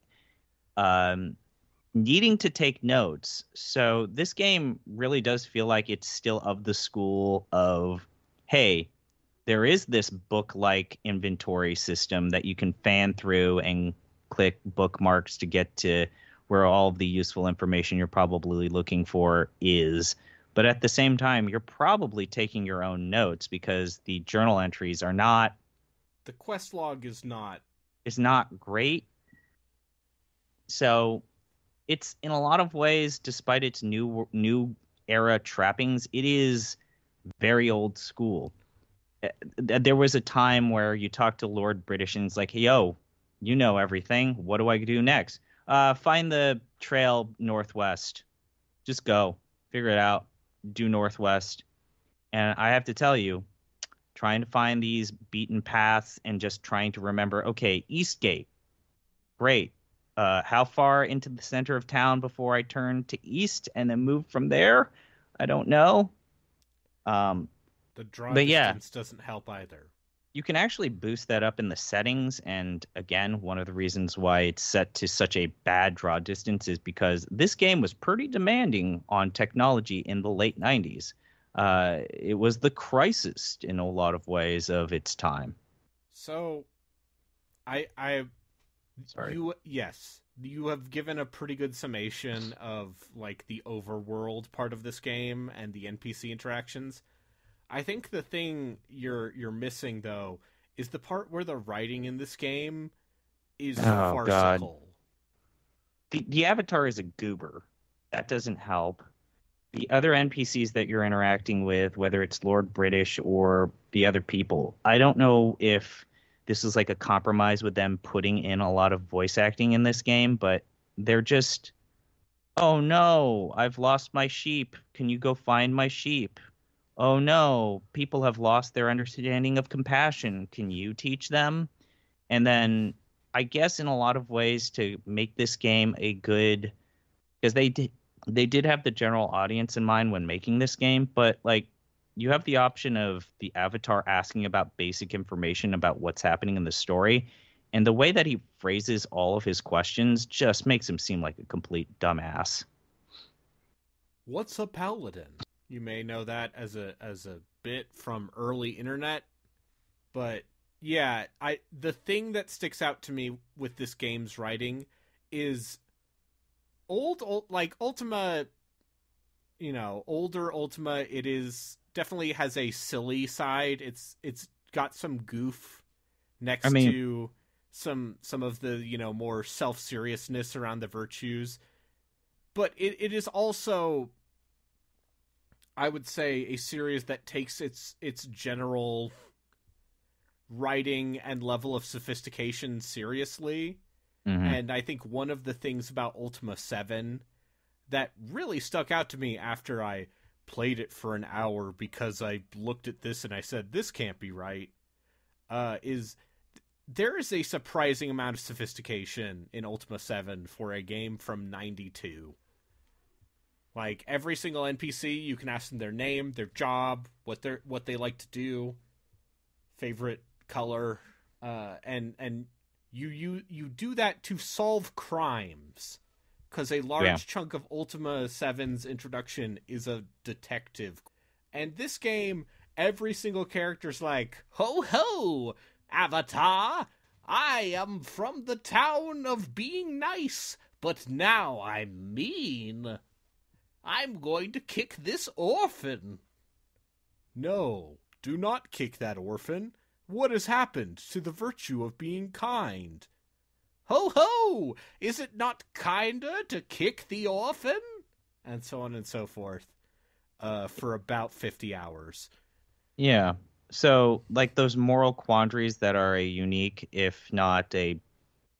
needing to take notes. So this game really does feel like it's still of the school of, hey, there is this book-like inventory system that you can fan through and click bookmarks to get to where all of the useful information you're probably looking for is. But at the same time, you're probably taking your own notes because the journal entries are not... The quest log is not great. So it's, in a lot of ways, despite its new era trappings, it is very old school. There was a time where you talk to Lord British and it's like, hey, yo, you know everything. What do I do next? Find the trail northwest. Just go. Figure it out. Do northwest. And I have to tell you, trying to find these beaten paths and just trying to remember, okay, Eastgate. Great. How far into the center of town before I turn to east and then move from there? I don't know. The draw distance doesn't help either. You can actually boost that up in the settings, and again, one of the reasons why it's set to such a bad draw distance is because this game was pretty demanding on technology in the late 90s. It was the crisis in a lot of ways of its time. So, you have given a pretty good summation of like the overworld part of this game and the NPC interactions. I think the thing you're missing though is the part where the writing in this game is farcical. God. The avatar is a goober. That doesn't help. The other NPCs that you're interacting with, whether it's Lord British or the other people, I don't know if this is like a compromise with them putting in a lot of voice acting in this game, but they're just, oh no, I've lost my sheep. Can you go find my sheep? Oh no, people have lost their understanding of compassion. Can you teach them? And then I guess in a lot of ways to make this game a good, because they did have the general audience in mind when making this game, but like you have the option of the avatar asking about basic information about what's happening in the story. And the way that he phrases all of his questions just makes him seem like a complete dumbass. What's a paladin? You may know that as a bit from early internet, but yeah, the thing that sticks out to me with this game's writing is old like Ultima older Ultima, it is definitely has a silly side. It's got some goof next to some of the, more self-seriousness around the virtues. But it is also, I would say, a series that takes its general writing and level of sophistication seriously. Mm-hmm. And I think one of the things about Ultima 7 that really stuck out to me after I played it for an hour, because I looked at this and I said, this can't be right, is there is a surprising amount of sophistication in Ultima 7 for a game from 92. Like, every single NPC, you can ask them their name, their job, what they like to do, favorite color, and you do that to solve crimes, because a large chunk of Ultima 7's introduction is a detective. And this game, every single character's like, ho ho, Avatar, I am from the town of being nice, but now I'm mean. I'm going to kick this orphan. No, do not kick that orphan. What has happened to the virtue of being kind? Ho ho! Is it not kinder to kick the orphan? And so on and so forth. For about 50 hours. Yeah. So, like, those moral quandaries that are a unique, if not a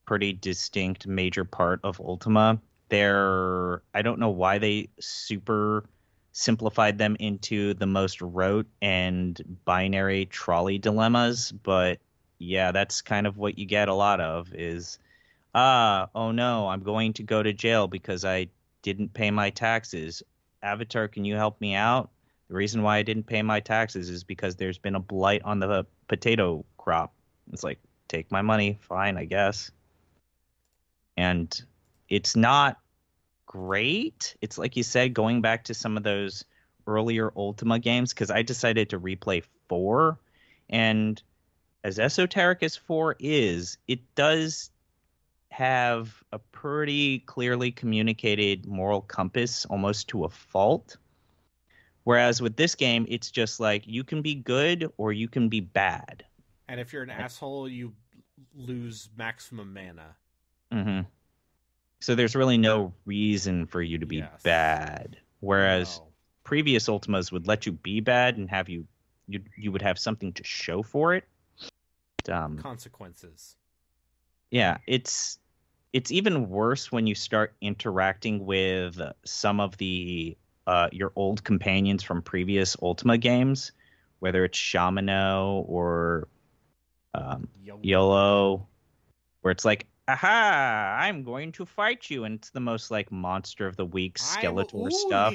pretty distinct major part of Ultima, I don't know why they super simplified them into the most rote and binary trolley dilemmas, but yeah, that's kind of what you get a lot of is, oh no, I'm going to go to jail because I didn't pay my taxes. Avatar, can you help me out? The reason why I didn't pay my taxes is because there's been a blight on the potato crop. It's like, take my money, fine, I guess. And it's not great. It's like you said, going back to some of those earlier Ultima games, because I decided to replay 4, and as esoteric as 4 is, it does have a pretty clearly communicated moral compass, almost to a fault. Whereas with this game, it's just like, you can be good or you can be bad. And if you're an asshole, you lose maximum mana. Mm-hmm. So there's really no reason for you to be bad. Whereas previous Ultimas would let you be bad and have you would have something to show for it. Consequences. Yeah, it's even worse when you start interacting with some of the your old companions from previous Ultima games, whether it's Shamano or YOLO, where it's like, aha, I'm going to fight you, and it's the most like monster of the week Skeletor stuff.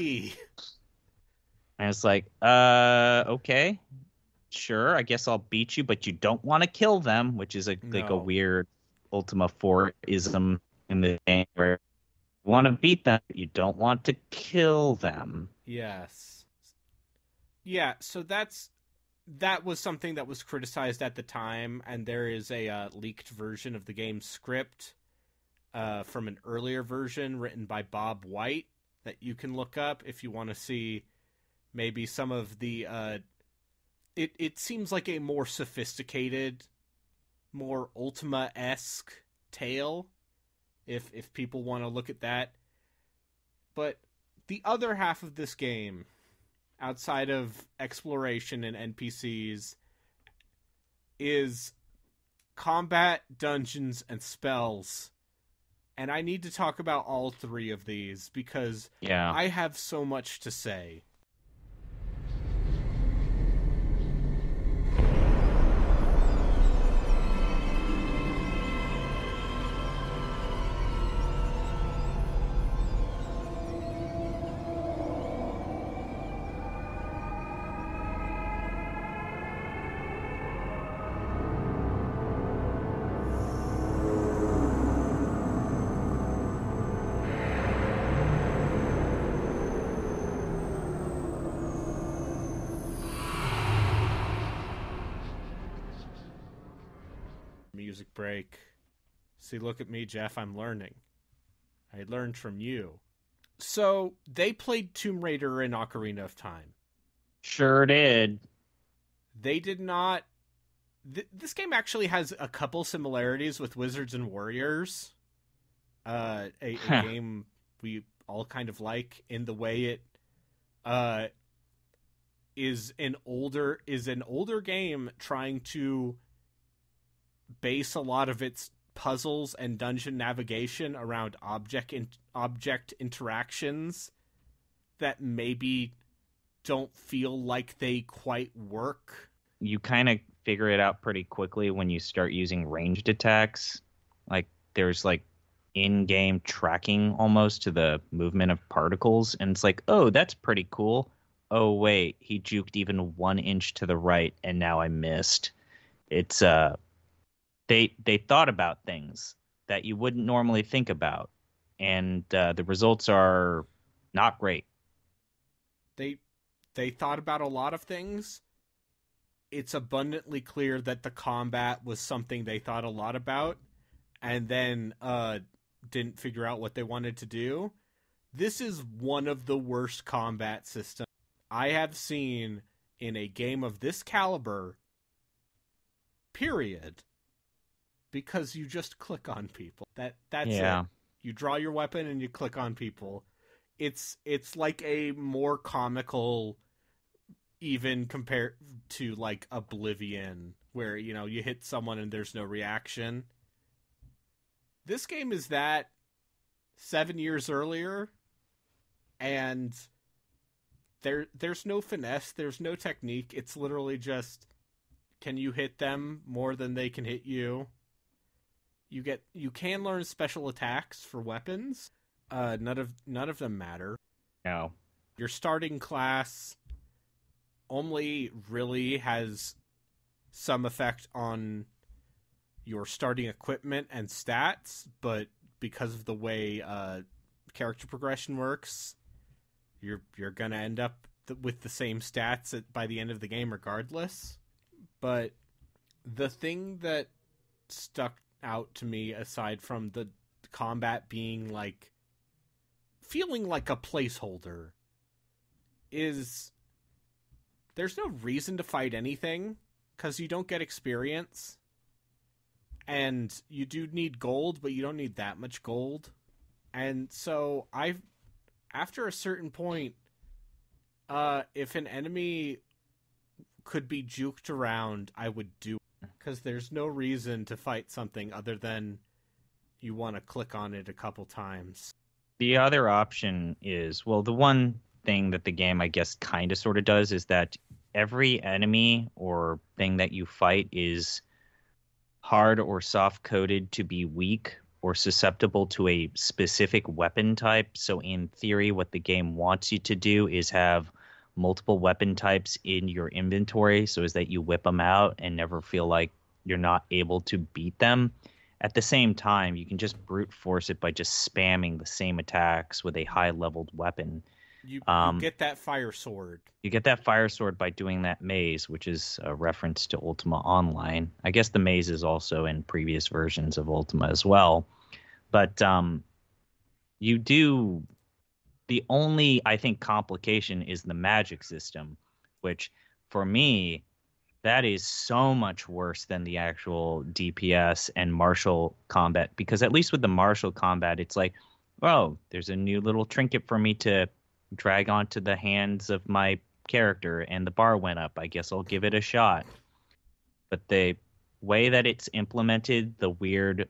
And it's like, okay, sure, I guess I'll beat you, but you don't want to kill them, which is like a weird Ultima 4-ism in the game where you want to beat them, but you don't want to kill them. Yes. Yeah, so that was something that was criticized at the time, and there is a leaked version of the game's script from an earlier version written by Bob White that you can look up if you want to see maybe some of the... It seems like a more sophisticated, more Ultima-esque tale, if people want to look at that. But the other half of this game, outside of exploration and NPCs, is combat, dungeons, and spells. And I need to talk about all 3 of these because I have so much to say. Music break. See, look at me, Jeff. I'm learning. I learned from you. So they played Tomb Raider and Ocarina of Time. Sure did. They did not. This game actually has a couple similarities with Wizards and Warriors. A game we all kind of like in the way it is an older game trying to base a lot of its puzzles and dungeon navigation around object interactions that maybe don't feel like they quite work. You kind of figure it out pretty quickly when you start using ranged attacks. Like there's like in-game tracking almost to the movement of particles, and it's like, oh, that's pretty cool. Oh wait, he juked even 1 inch to the right and now I missed. It's they thought about things that you wouldn't normally think about, and the results are not great. They thought about a lot of things. It's abundantly clear that the combat was something they thought a lot about and then didn't figure out what they wanted to do. This is one of the worst combat systems I have seen in a game of this caliber, period. Because you just click on people. That's it. You draw your weapon and you click on people. It's like a more comical, even compared to like Oblivion, where you hit someone and there's no reaction. This game is that 7 years earlier, and there's no finesse, there's no technique. It's literally just, can you hit them more than they can hit you? You can learn special attacks for weapons. None of them matter. No. Your starting class only really has some effect on your starting equipment and stats, but because of the way character progression works, you're gonna end up with the same stats by the end of the game regardless. But the thing that stuck out to me, aside from the combat being like feeling like a placeholder, is there's no reason to fight anything because you don't get experience. And you do need gold, but you don't need that much gold. And so after a certain point, if an enemy could be juked around, I would do it. Because there's no reason to fight something other than you want to click on it a couple times. The other option is, well, the one thing that the game, I guess, kind of sort of does is that every enemy or thing that you fight is hard or soft-coded to be weak or susceptible to a specific weapon type. So in theory, what the game wants you to do is have multiple weapon types in your inventory so as that you whip them out and never feel like you're not able to beat them. At the same time, you can just brute force it by just spamming the same attacks with a high-leveled weapon. You get that fire sword. You get that fire sword by doing that maze, which is a reference to Ultima Online. I guess the maze is also in previous versions of Ultima as well. But you do... The only, I think, complication is the magic system, which, for me, that is so much worse than the actual DPS and martial combat. Because at least with the martial combat, it's like, oh, there's a new little trinket for me to drag onto the hands of my character, and the bar went up. I guess I'll give it a shot. But the way that it's implemented, the weird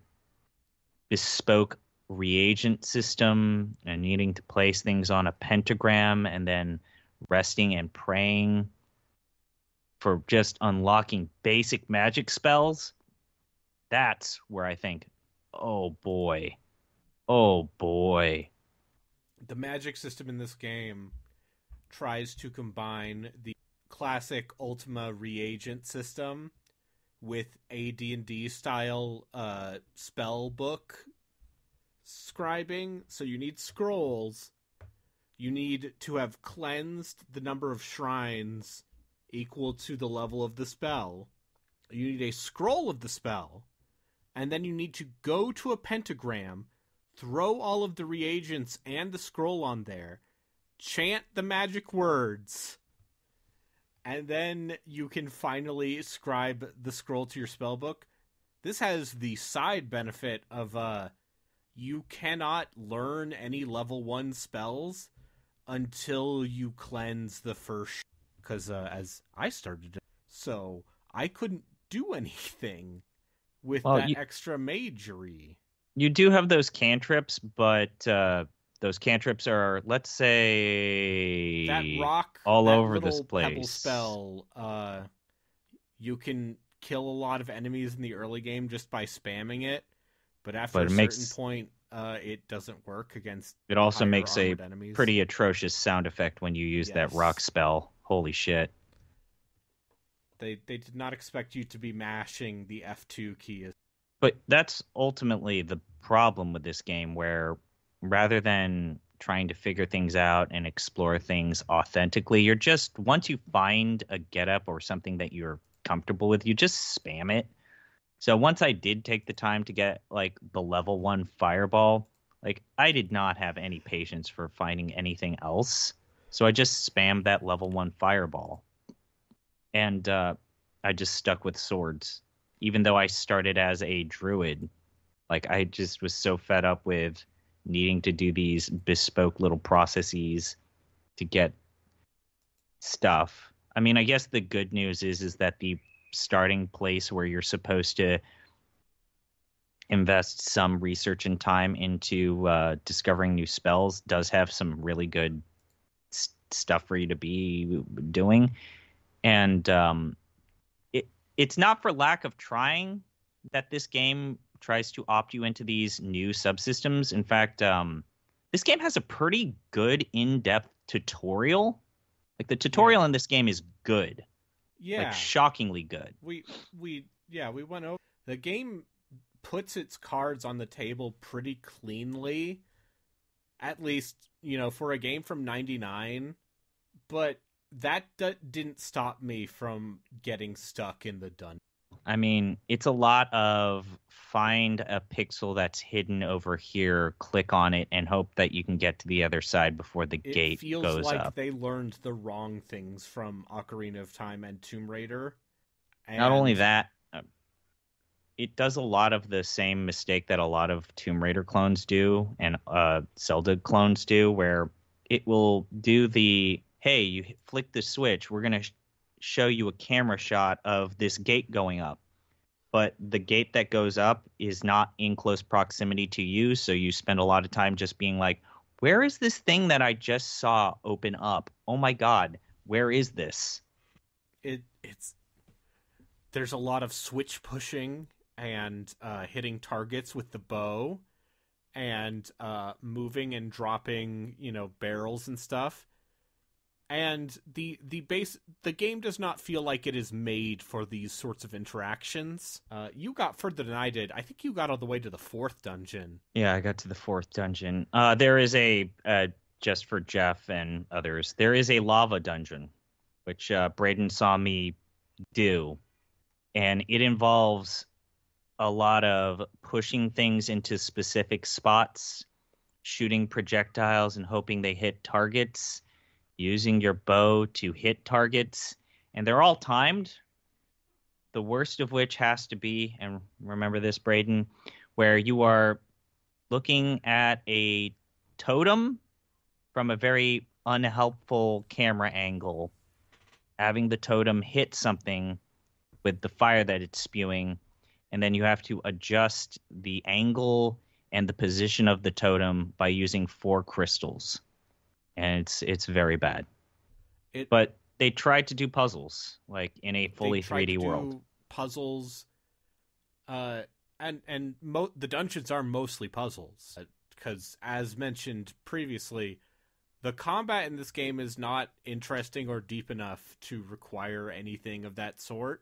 bespoke reagent system and needing to place things on a pentagram and then resting and praying for just unlocking basic magic spells, that's where I think, oh boy. The magic system in this game tries to combine the classic Ultima reagent system with a D&D style spell book scribing. So you need scrolls. You need to have cleansed the number of shrines equal to the level of the spell. You need a scroll of the spell. And then you need to go to a pentagram, throw all of the reagents and the scroll on there, chant the magic words, and then you can finally scribe the scroll to your spellbook. This has the side benefit of you cannot learn any level 1 spells until you cleanse the first, because as I started, so I couldn't do anything with that extra magery. You do have those cantrips, but those cantrips are, let's say, that rock all that over this little place. Pebble spell, you can kill a lot of enemies in the early game just by spamming it, but after a certain point, it doesn't work against. It also makes a enemies. Pretty atrocious sound effect when you use that rock spell. Holy shit! They did not expect you to be mashing the F2 key. But that's ultimately the problem with this game, where rather than trying to figure things out and explore things authentically, you're just, once you find a getup or something that you're comfortable with, you just spam it. So once I did take the time to get like the level 1 fireball, like I did not have any patience for finding anything else. So I just spammed that level 1 fireball. And I just stuck with swords. Even though I started as a druid, like I just was so fed up with needing to do these bespoke little processes to get stuff. I mean, I guess the good news is that the starting place where you're supposed to invest some research and time into discovering new spells does have some really good stuff for you to be doing. And it's not for lack of trying that this game tries to opt you into these new subsystems. In fact, this game has a pretty good in-depth tutorial. Like the tutorial in this game is good. Yeah. Like shockingly good. We went over. The game puts its cards on the table pretty cleanly. At least, for a game from 99. But that didn't stop me from getting stuck in the dungeon. I mean, it's a lot of find a pixel that's hidden over here, click on it, and hope that you can get to the other side before the gate goes up. It feels like they learned the wrong things from Ocarina of Time and Tomb Raider. And not only that, it does a lot of the same mistake that a lot of Tomb Raider clones do and Zelda clones do, where it will do the, hey, you flick the switch, we're going to show you a camera shot of this gate going up. But the gate that goes up is not in close proximity to you, so you spend a lot of time just being like, where is this thing that I just saw open up? Oh my god, where is this? There's a lot of switch pushing and hitting targets with the bow and moving and dropping, barrels and stuff. And the game does not feel like it is made for these sorts of interactions. You got further than I did. I think you got all the way to the 4th dungeon. Yeah, I got to the 4th dungeon. There is just for Jeff and others, there is a lava dungeon, which Braden saw me do. And it involves a lot of pushing things into specific spots, shooting projectiles and hoping they hit targets, using your bow to hit targets, and they're all timed. The worst of which has to be, and remember this, Braden, where you are looking at a totem from a very unhelpful camera angle, having the totem hit something with the fire that it's spewing, and then you have to adjust the angle and the position of the totem by using 4 crystals. And it's very bad. But they tried to do puzzles, like in a fully 3D world. Puzzles, and the dungeons are mostly puzzles, because as mentioned previously, the combat in this game is not interesting or deep enough to require anything of that sort.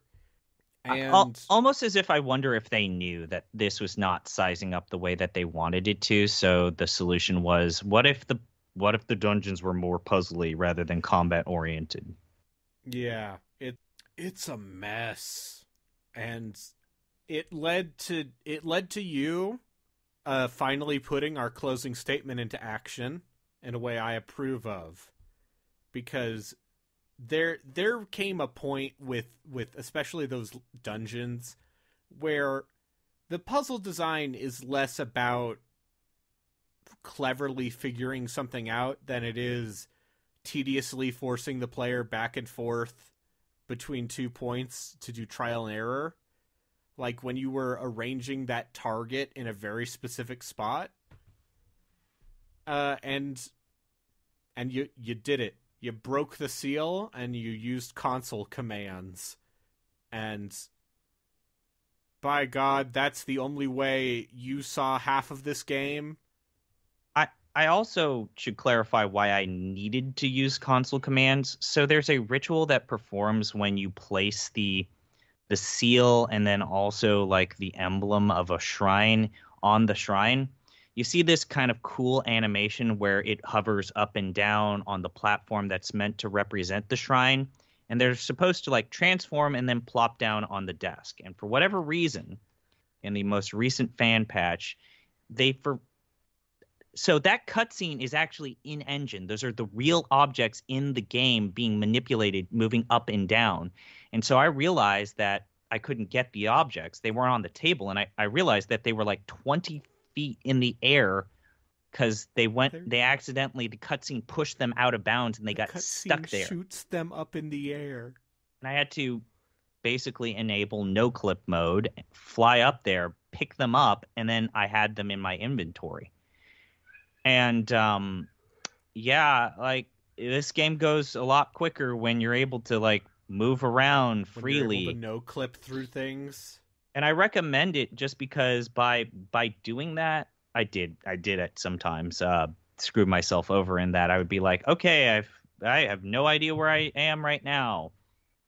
And almost as if I wonder if they knew that this was not sizing up the way that they wanted it to. So the solution was, what if the dungeons were more puzzly rather than combat oriented? Yeah, it's a mess, and it led to you finally putting our closing statement into action in a way I approve of, because there came a point with especially those dungeons where the puzzle design is less about cleverly figuring something out than it is tediously forcing the player back and forth between 2 points to do trial and error. Like when you were arranging that target in a very specific spot, and you did it. You broke the seal and you used console commands, and by God, that's the only way you saw half of this game. I also should clarify why I needed to use console commands. So there's a ritual that performs when you place the seal and then also like the emblem of a shrine on the shrine. You see this kind of cool animation where it hovers up and down on the platform that's meant to represent the shrine. And they're supposed to like transform and then plop down on the desk. And for whatever reason, in the most recent fan patch, so that cutscene is actually in engine. Those are the real objects in the game being manipulated, moving up and down. And so I realized that I couldn't get the objects. They weren't on the table. And I realized that they were like 20 feet in the air because the cutscene pushed them out of bounds and they got stuck there. Shoots them up in the air. And I had to basically enable no clip mode, fly up there, pick them up, and then I had them in my inventory. And like this game goes a lot quicker when you're able to like move around freely. When you're able to no clip through things. And I recommend it just because by doing that, I did it sometimes. Screwed myself over in that I would be like, okay, I have no idea where I am right now.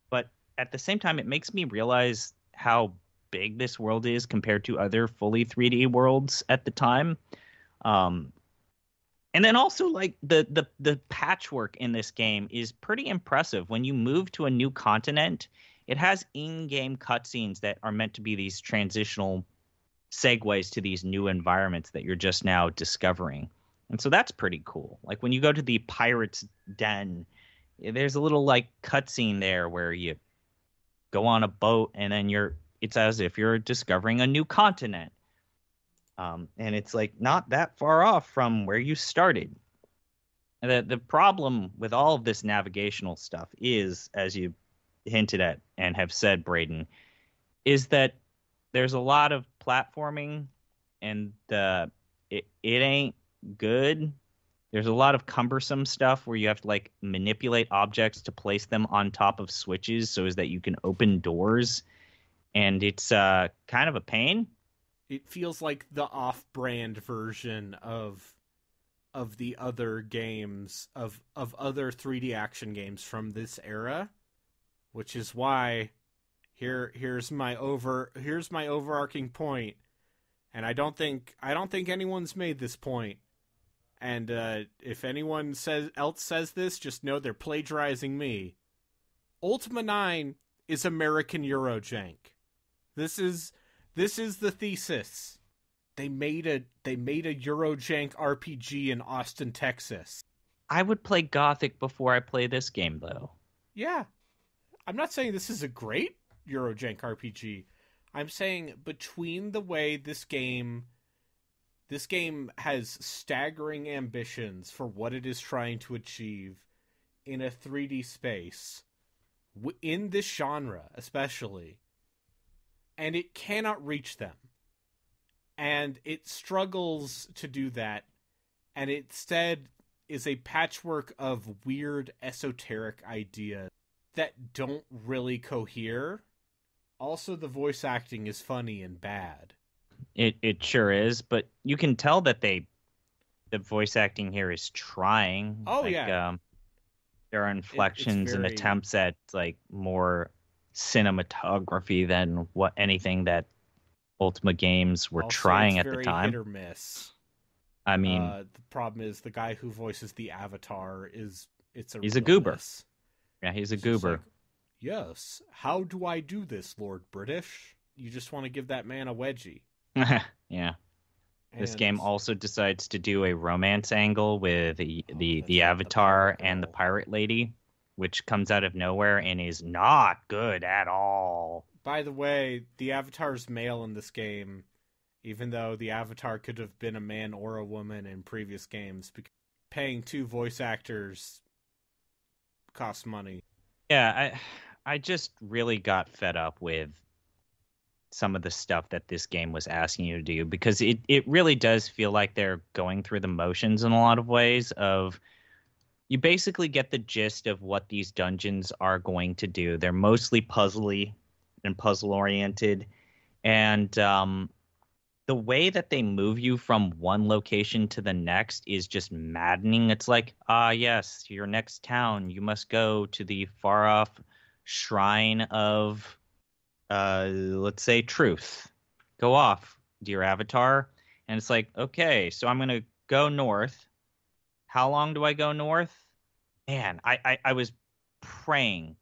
But at the same time, it makes me realize how big this world is compared to other fully 3D worlds at the time. And then also, like, the patchwork in this game is pretty impressive. When you move to a new continent, it has in-game cutscenes that are meant to be these transitional segues to these new environments that you're just now discovering. And so that's pretty cool. Like, when you go to the Pirate's Den, there's a little, like, cutscene there where you go on a boat, and then it's as if you're discovering a new continent. And it's like not that far off from where you started. And the problem with all of this navigational stuff is, as you hinted at and have said, Braden, is that there's a lot of platforming and it ain't good. There's a lot of cumbersome stuff where you have to like manipulate objects to place them on top of switches so as that you can open doors. And it's kind of a pain. It feels like the off-brand version of the other games of other 3D action games from this era, which is why here's my overarching point, and I don't think anyone's made this point. And if anyone else says this, just know they're plagiarizing me. Ultima IX is American Eurojank. This is the thesis. They made a Eurojank RPG in Austin, Texas. I would play Gothic before I play this game, though. Yeah. I'm not saying this is a great Eurojank RPG. I'm saying between the way this game has staggering ambitions for what it is trying to achieve in a 3D space, in this genre especially, and it cannot reach them. And it struggles to do that, and instead is a patchwork of weird esoteric ideas that don't really cohere. Also, the voice acting is funny and bad. It sure is, but you can tell that the voice acting here is trying. Oh, yeah. There are inflections and attempts at like more cinematography than what anything that Ultima games were trying at the time. Hit or miss. I mean, the problem is the guy who voices the Avatar he's a goober. Miss. Yeah, he's a goober. Like, yes. How do I do this, Lord British? You just want to give that man a wedgie. Yeah. This And game also decides to do a romance angle with the that's the, right, the the Avatar pirate and the girl. pirate lady, which comes out of nowhere and is not good at all. By the way, the Avatar's male in this game, even though the Avatar could have been a man or a woman in previous games, because paying 2 voice actors costs money. Yeah, I just really got fed up with some of the stuff that this game was asking you to do, because it really does feel like they're going through the motions in a lot of ways. Of You basically get the gist of what these dungeons are going to do. They're mostly puzzly and puzzle oriented, and the way that they move you from one location to the next is just maddening. It's like, yes, your next town, you must go to the far off shrine of, let's say, truth. Go off, dear Avatar. And it's like, okay, so I'm going to go north. How long do I go north? Man, I was praying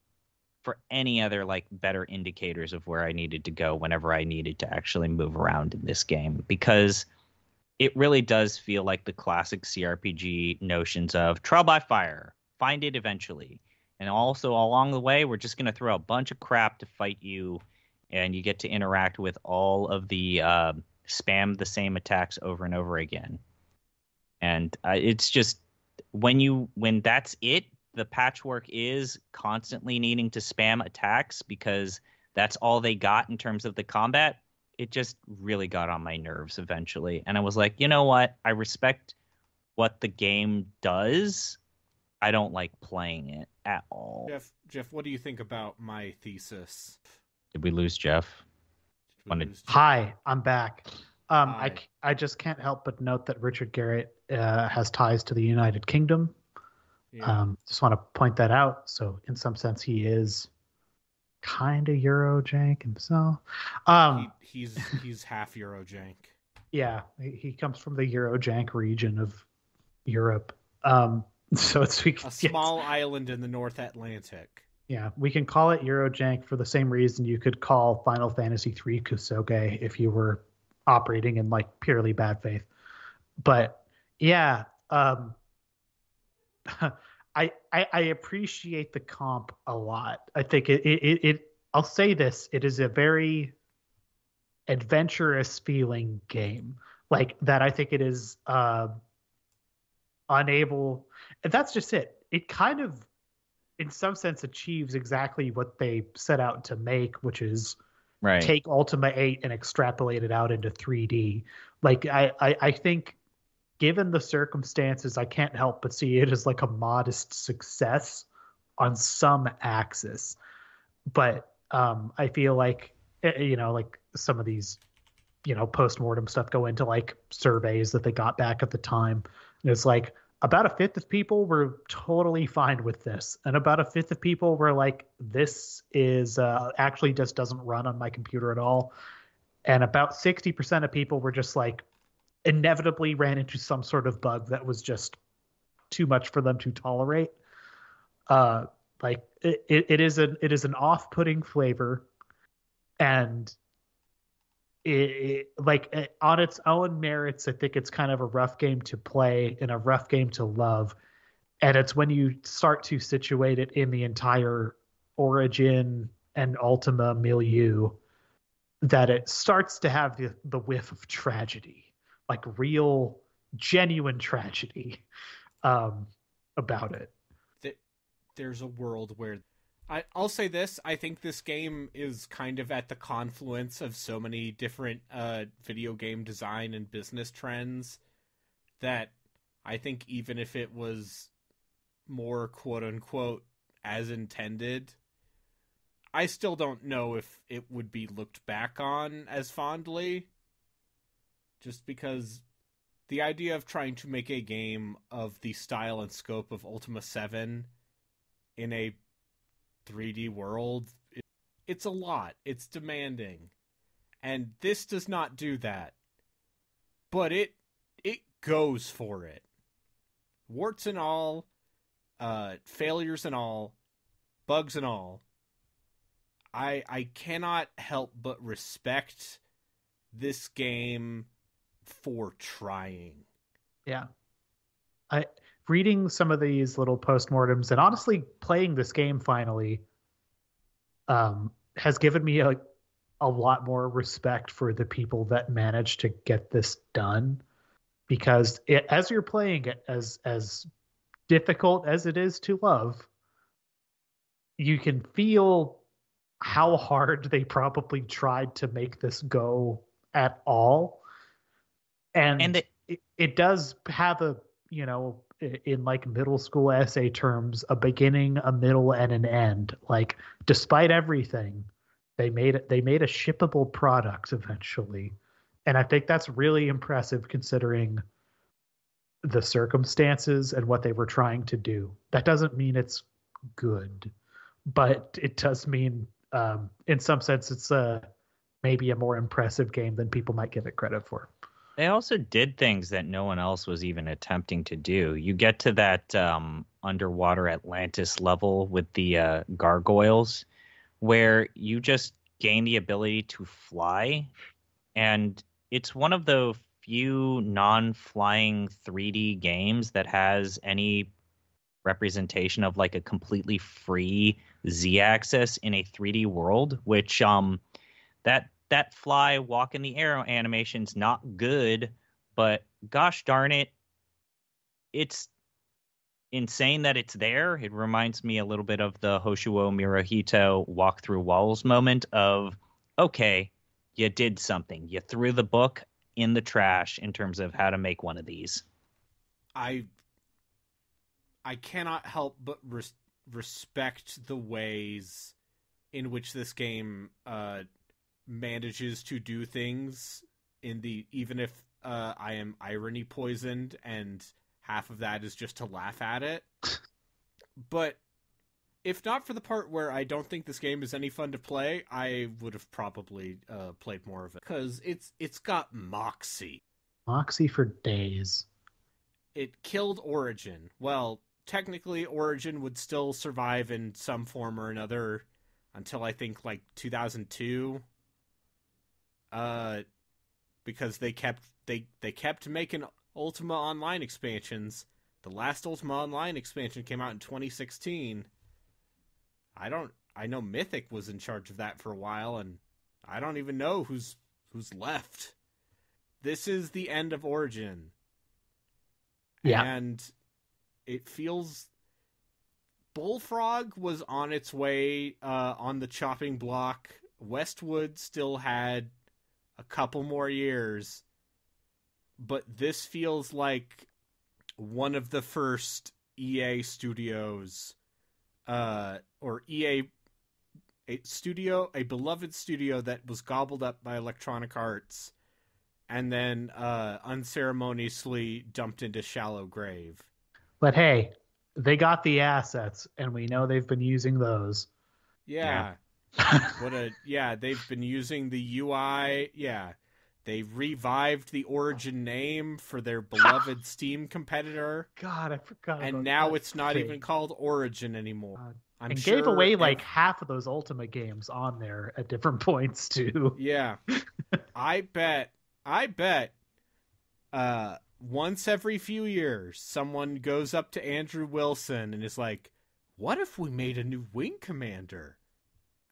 for any other like better indicators of where I needed to go whenever I needed to actually move around in this game, because it really does feel like the classic CRPG notions of trial by fire, find it eventually. And also along the way, we're just going to throw a bunch of crap to fight you, and you get to interact with all of the spam the same attacks over and over again. And it's just when that's it, the patchwork is constantly needing to spam attacks because that's all they got in terms of the combat. It just really got on my nerves eventually. And I was like, you know what? I respect what the game does. I don't like playing it at all. Jeff, what do you think about my thesis? Did we lose Jeff? Did we lose Jeff? Hi, I'm back. Hi. I just can't help but note that Richard Garrett has ties to the United Kingdom. Yeah. Just want to point that out. So in some sense, he is kind of Eurojank himself. He's half Eurojank. Yeah, he comes from the Eurojank region of Europe. So it's A small island in the North Atlantic. Yeah, we can call it Eurojank for the same reason you could call Final Fantasy III Kusoge if you were operating in like purely bad faith. But yeah, I appreciate the comp a lot. I think it I'll say this, it is a very adventurous feeling game. Like that I think it is unable, and that's just it. It kind of in some sense achieves exactly what they set out to make, which is Right. take Ultima 8 and extrapolate it out into 3D. Like I think given the circumstances, I can't help but see it as like a modest success on some axis. But I feel like, like some of these, post-mortem stuff go into like surveys that they got back at the time. And it's like about a fifth of people were totally fine with this. And about a fifth of people were like, this is actually just doesn't run on my computer at all. And about 60% of people were just like, inevitably ran into some sort of bug that was just too much for them to tolerate. Like it is an off-putting flavor, and on its own merits, I think it's kind of a rough game to play and a rough game to love. And it's when you start to situate it in the entire Origin and Ultima milieu that it starts to have the whiff of tragedy. Like real, genuine tragedy about it. There's a world where I'll say this. I think this game is kind of at the confluence of so many different video game design and business trends that I think even if it was more quote-unquote as intended, I still don't know if it would be looked back on as fondly. Just because the idea of trying to make a game of the style and scope of Ultima 7 in a 3D world, it's a lot. It's demanding. And this does not do that. But it goes for it. Warts and all, failures and all, bugs and all. I cannot help but respect this game for trying. Yeah. Reading some of these little postmortems and honestly playing this game finally has given me a lot more respect for the people that managed to get this done, because as you're playing it, as difficult as it is to love, you can feel how hard they probably tried to make this go at all. And it does have a, in like middle school essay terms, a beginning, a middle, and an end. Like, despite everything, they made a shippable product eventually. And I think that's really impressive considering the circumstances and what they were trying to do. That doesn't mean it's good, but it does mean, in some sense, it's maybe a more impressive game than people might give it credit for. They also did things that no one else was even attempting to do. You get to that underwater Atlantis level with the gargoyles, where you just gain the ability to fly. And it's one of the few non-flying 3D games that has any representation of like a completely free Z-axis in a 3D world, which that fly walk in the air animation's not good, but gosh darn it, it's insane that it's there. It reminds me a little bit of the Hoshuo Murahito walk through walls moment of, okay, you did something. You threw the book in the trash in terms of how to make one of these. I cannot help but respect the ways in which this game manages to do things even if I am irony poisoned and half of that is just to laugh at it. But if not for the part where I don't think this game is any fun to play, I would have probably played more of it, because it's got moxie for days. It killed Origin. Well, technically Origin would still survive in some form or another until I think like 2002. Because they kept making Ultima Online expansions. The last Ultima Online expansion came out in 2016. I know Mythic was in charge of that for a while, and I don't even know who's left. This is the end of Origin. Yeah. And it feels Bullfrog was on its way on the chopping block. Westwood still had a couple more years, but this feels like one of the first EA studios, or EA a beloved studio that was gobbled up by Electronic Arts and then unceremoniously dumped into shallow grave. But hey, they got the assets, and we know they've been using those. Yeah. They've been using the UI. Yeah. They revived the Origin name for their beloved Steam competitor. God, I forgot. And now it's not even called Origin anymore. And gave away like half of those Ultima games on there at different points too. Yeah. I bet once every few years someone goes up to Andrew Wilson and is like, what if we made a new Wing Commander?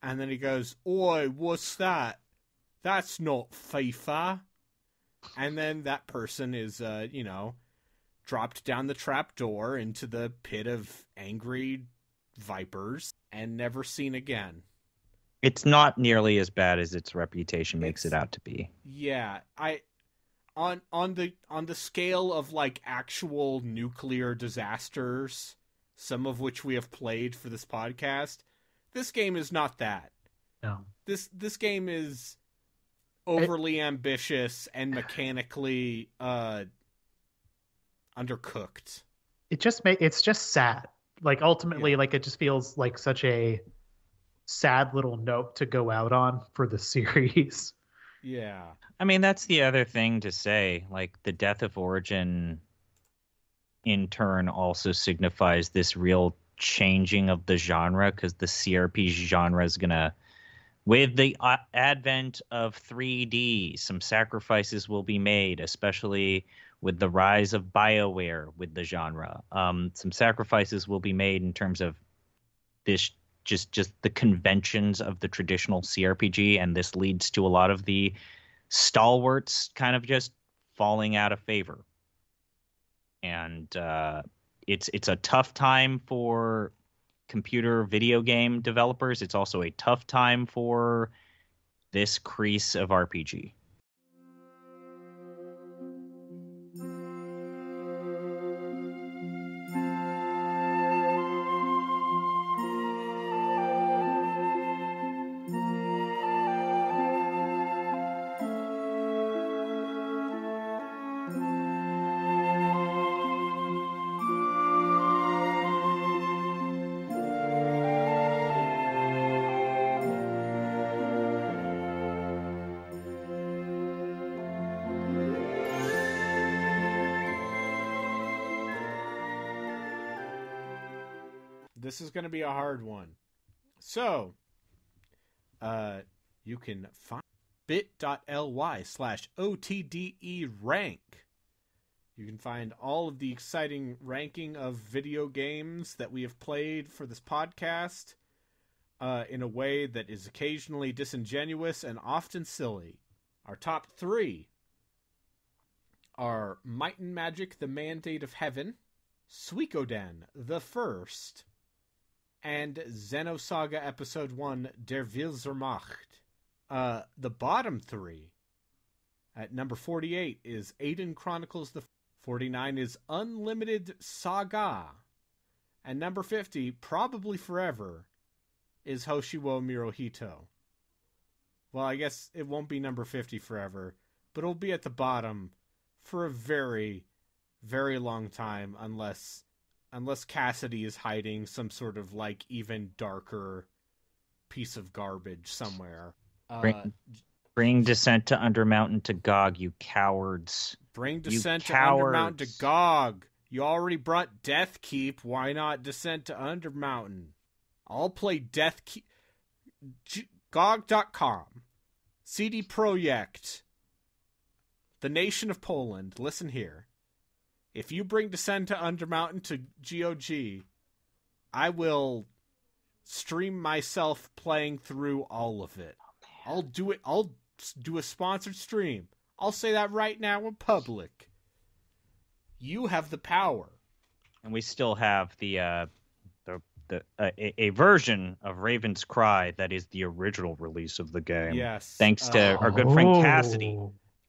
And then he goes, oi, what's that? That's not FIFA. And then that person is, dropped down the trapdoor into the pit of angry vipers and never seen again. It's not nearly as bad as its reputation makes it out to be. Yeah, on the scale of like actual nuclear disasters, some of which we have played for this podcast, this game is not that. No. This game is overly ambitious and mechanically undercooked. It's just sad. Like ultimately, like it just feels like such a sad little note to go out on for the series. Yeah. I mean, that's the other thing to say. Like, the death of Origin in turn also signifies this real changing of the genre, because the CRPG genre is going to With the advent of 3D, some sacrifices will be made, especially with the rise of BioWare with the genre. Some sacrifices will be made in terms of this, just the conventions of the traditional CRPG, and this leads to a lot of the stalwarts kind of just falling out of favor. And it's a tough time for computer video game developers. It's also a tough time for this crease of RPG. This is going to be a hard one. So, you can find bit.ly/OTDE rank. You can find all of the exciting ranking of video games that we have played for this podcast in a way that is occasionally disingenuous and often silly. Our top 3 are Might and Magic: The Mandate of Heaven, Suikoden: The First, and Xenosaga Episode 1, Der Wille zur Macht. The bottom 3, at number 48, is Aiden Chronicles the 49 is Unlimited Saga. And number 50, probably forever, is Hoshiwo Mirohito. Well, I guess it won't be number 50 forever, but it'll be at the bottom for a very, very long time, unless Cassidy is hiding some sort of, like, even darker piece of garbage somewhere. Bring Descent to Undermountain to GOG, you cowards. Bring Descent to Undermountain to GOG. You already brought Death Keep. Why not Descent to Undermountain? I'll play Death Keep. GOG.com. CD Projekt. The Nation of Poland. Listen here. If you bring Descent to Undermountain to GOG, I will stream myself playing through all of it. I'll do it. I'll do a sponsored stream. I'll say that right now in public. You have the power. And we still have a version of Raven's Cry that is the original release of the game. Yes. Thanks to our good friend Cassidy.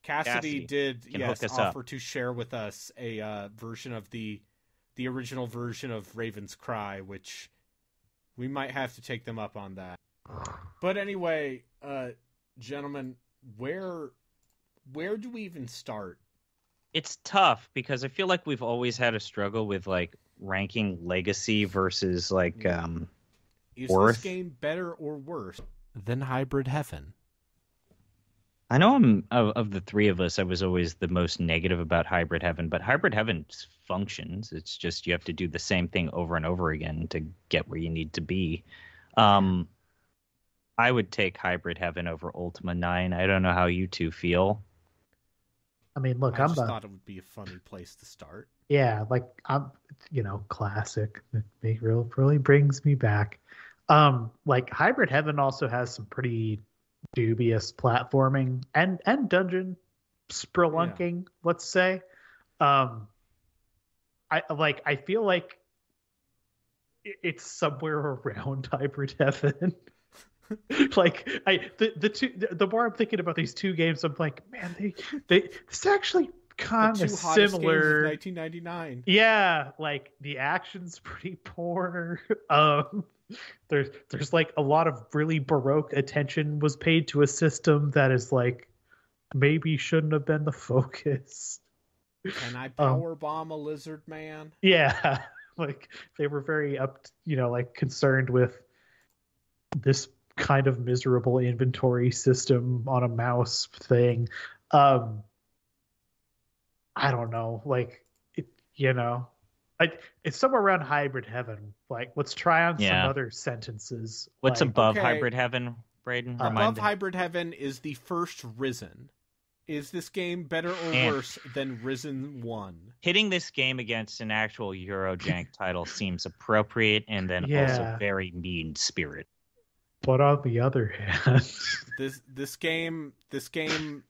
Cassidy did, yes, offer up to share with us a version of the original version of Raven's Cry, which we might have to take them up on that. But anyway, gentlemen, where do we even start? It's tough because I feel like we've always had a struggle with, like, ranking legacy versus, like, Is worth. This game better or worse than Hybrid Heaven? I know of the three of us, I was always the most negative about Hybrid Heaven, but Hybrid Heaven functions. It's just you have to do the same thing over and over again to get where you need to be. I would take Hybrid Heaven over Ultima IX. I don't know how you two feel. I mean, look, I just thought it would be a funny place to start. Yeah, like classic. It really brings me back. Like Hybrid Heaven also has some pretty dubious platforming and dungeon spelunking, let's say. I feel like it's somewhere around Hybrid Heaven. Like the more I'm thinking about these two games, I'm like, man, it's actually kind of similar. 1999. Yeah, like the action's pretty poor. There's like a lot of really baroque attention was paid to a system that is like maybe shouldn't have been the focus. Can I power bomb a lizard man? Yeah, like they were very concerned with this kind of miserable inventory system on a mouse thing. I don't know, like it's somewhere around Hybrid Heaven. Like, let's try on some other sentences. What's like, above Hybrid Heaven? Braden? Above Remind me. Hybrid Heaven is the first Risen. Is this game better or And- worse than Risen 1? Hitting this game against an actual Eurojank title seems appropriate and then also Yeah. very mean-spirited. But on the other hand, This game, the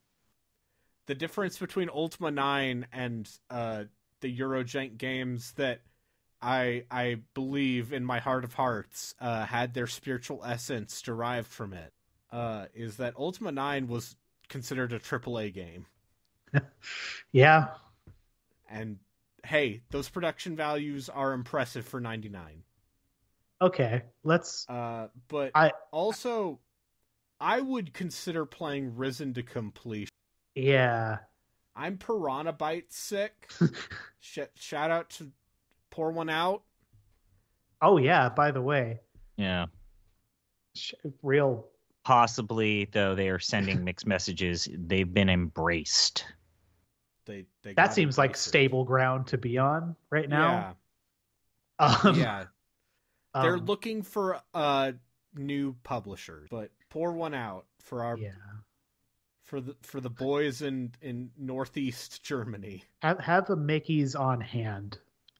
difference between Ultima IX and the Eurojank games that I believe in my heart of hearts had their spiritual essence derived from it is that Ultima IX was considered a AAA game. yeah, And hey, those production values are impressive for 99. okay, let's. But I would consider playing Risen to completion. yeah, I'm Piranha Byte sick. Shout out to Pour One Out. oh yeah. By the way, Yeah. real. Possibly, though, they are sending mixed messages. They've been embraced. They That seems like stable ground to be on right now. Yeah. They're um, looking for new publishers, but Pour One Out for our yeah. for the boys in Northeast Germany. Have the Mickeys on hand,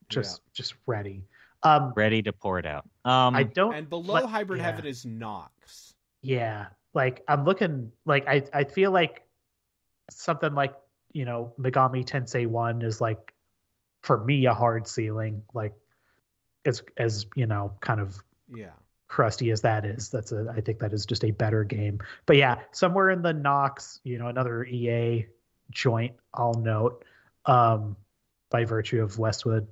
just ready. Ready to pour it out. I don't. And below Hybrid Heaven is Nox. Yeah, like I'm looking. Like I feel like something like Megami Tensei 1 is like for me a hard ceiling. Like as kind of crusty as that is, I think that is just a better game. But yeah, somewhere in the Nox, another EA joint, I'll note, by virtue of Westwood.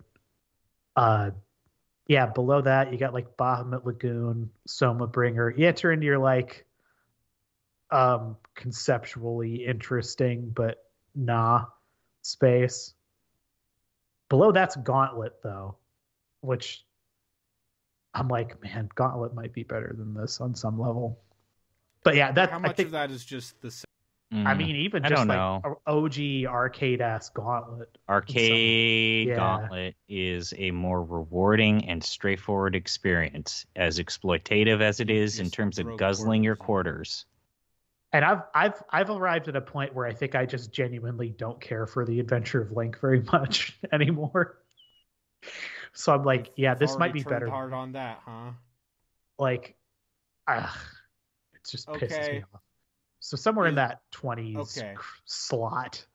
Yeah, below that you got like Bahamut Lagoon, Soma Bringer. You enter into your like conceptually interesting but space. Below that's Gauntlet though, which I'm like, man, Gauntlet might be better than this on some level. But yeah, How much of that is just the same? I mean, even I just don't like know. OG arcade ass Gauntlet. Arcade Yeah. Gauntlet is a more rewarding and straightforward experience, as exploitative as it is in Just terms of broke guzzling your quarters. quarters. And I've arrived at a point where I think I just genuinely don't care for the Adventure of Link very much anymore. So I'm like, yeah, this might be better. Hard on that, huh? Like, it just pisses me Okay. off. So somewhere in that 20s slot.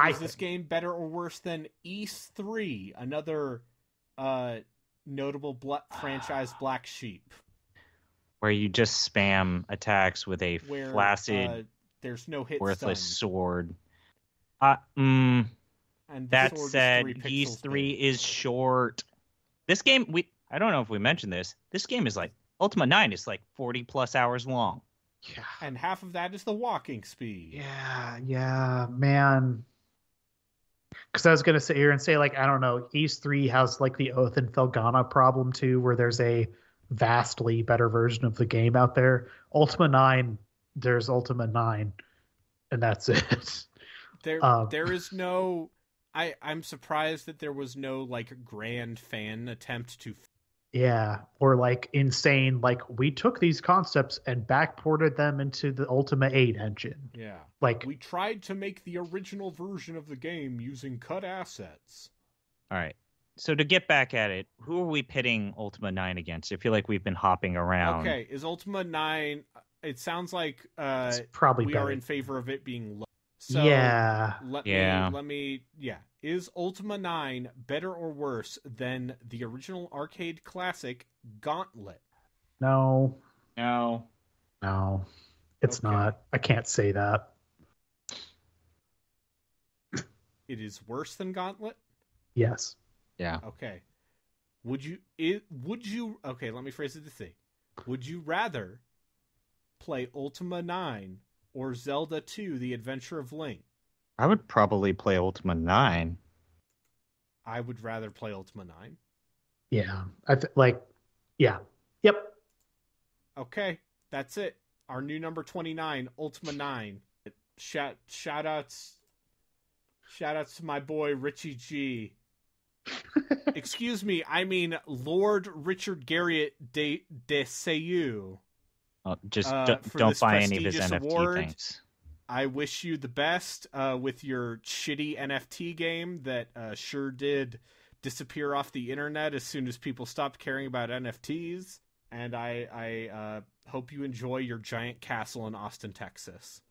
Is this game better or worse than East 3, another notable franchise black sheep? Where you just spam attacks with a flaccid, there's no hit worthless stun. sword. And That said, East 3 is short. This game, I don't know if we mentioned this. This game is like, Ultima IX is like 40 plus hours long. Yeah. And half of that is the walking speed. Yeah, man. Because I was gonna sit here and say, like, I don't know, East 3 has like the Oath and Felghana problem too, where there's a vastly better version of the game out there. Ultima 9, there's Ultima 9, and that's it. There is no. I'm surprised that there was no like grand fan attempt to. Yeah, or like insane, like we took these concepts and backported them into the Ultima 8 engine. Yeah. Like we tried to make the original version of the game using cut assets. All right. So to get back at it, who are we pitting Ultima 9 against? I feel like we've been hopping around. Okay, is Ultima 9... It sounds like it's probably we better. are in favor of it being low. So yeah. Let me... Is Ultima 9 better or worse than the original arcade classic Gauntlet? No. No. It's not. I can't say that. It is worse than Gauntlet? Yes. Yeah. Okay. Would you okay, let me phrase it this way. Would you rather play Ultima 9 or Zelda 2: The Adventure of Link? I would probably play Ultima 9. I would rather play Ultima 9. Yeah. Yeah. Yep. Okay, that's it. Our new number 29, Ultima 9. Shout outs to my boy Richie G. Excuse me, I mean Lord Richard Garriott de Seyou. Just for don't this buy any of his prestigious NFT award. things. I wish you the best with your shitty NFT game that sure did disappear off the internet as soon as people stopped caring about NFTs. And I hope you enjoy your giant castle in Austin, Texas.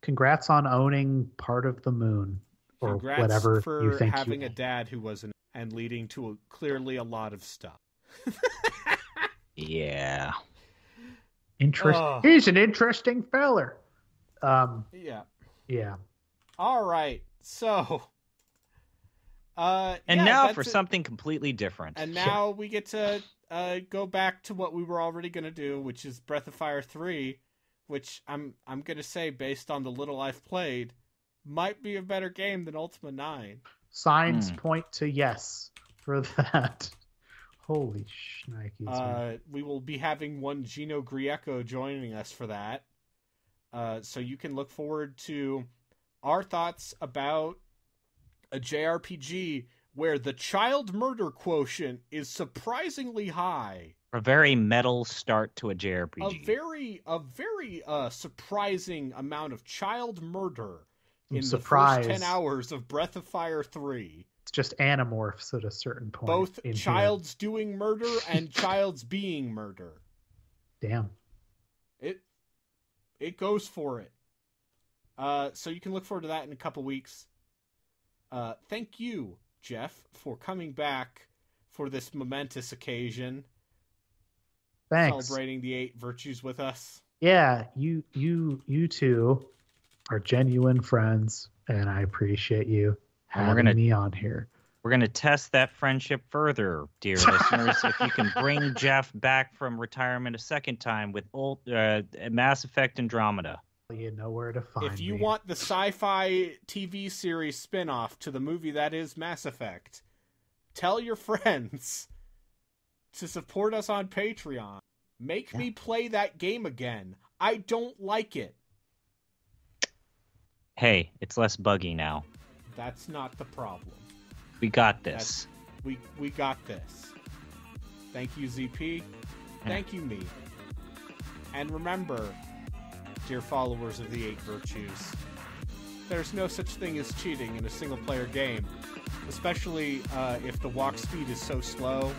Congrats on owning part of the moon, or Congrats whatever for you think having you a dad who wasn't, and leading to clearly a lot of stuff. Yeah. Oh. He's an interesting feller. Yeah. Yeah. All right. So. And yeah, now for something completely different. And now we get to go back to what we were already going to do, which is Breath of Fire 3, which I'm going to say, based on the little I've played, might be a better game than Ultima IX. Signs point to yes for that. Holy shnikes. We will be having one Gino Grieco joining us for that. So you can look forward to our thoughts about a JRPG where the child murder quotient is surprisingly high. A very metal start to a JRPG. A very surprising amount of child murder in the surprised. first 10 hours of Breath of Fire 3. It's just animorphs at a certain point. Both childs doing murder and childs being murder. Damn. It goes for it. So you can look forward to that in a couple weeks. Thank you, Jeff, for coming back for this momentous occasion. Thanks. Celebrating the 8 virtues with us. Yeah, you two are genuine friends, and I appreciate you having me on here. We're going to test that friendship further, dear listeners. If you can bring Jeff back from retirement a second time with Mass Effect Andromeda. You know where to find me. If you want the sci-fi TV series spin-off to the movie that is Mass Effect, tell your friends to support us on Patreon. Make me play that game again. I don't like it. Hey, it's less buggy now. That's not the problem. We got this. We got this. Thank you, ZP. Thank you, me. And remember, dear followers of the 8 virtues, there's no such thing as cheating in a single-player game, especially if the walk speed is so slow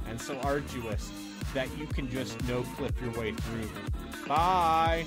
and so arduous that you can just no-clip your way through. Bye!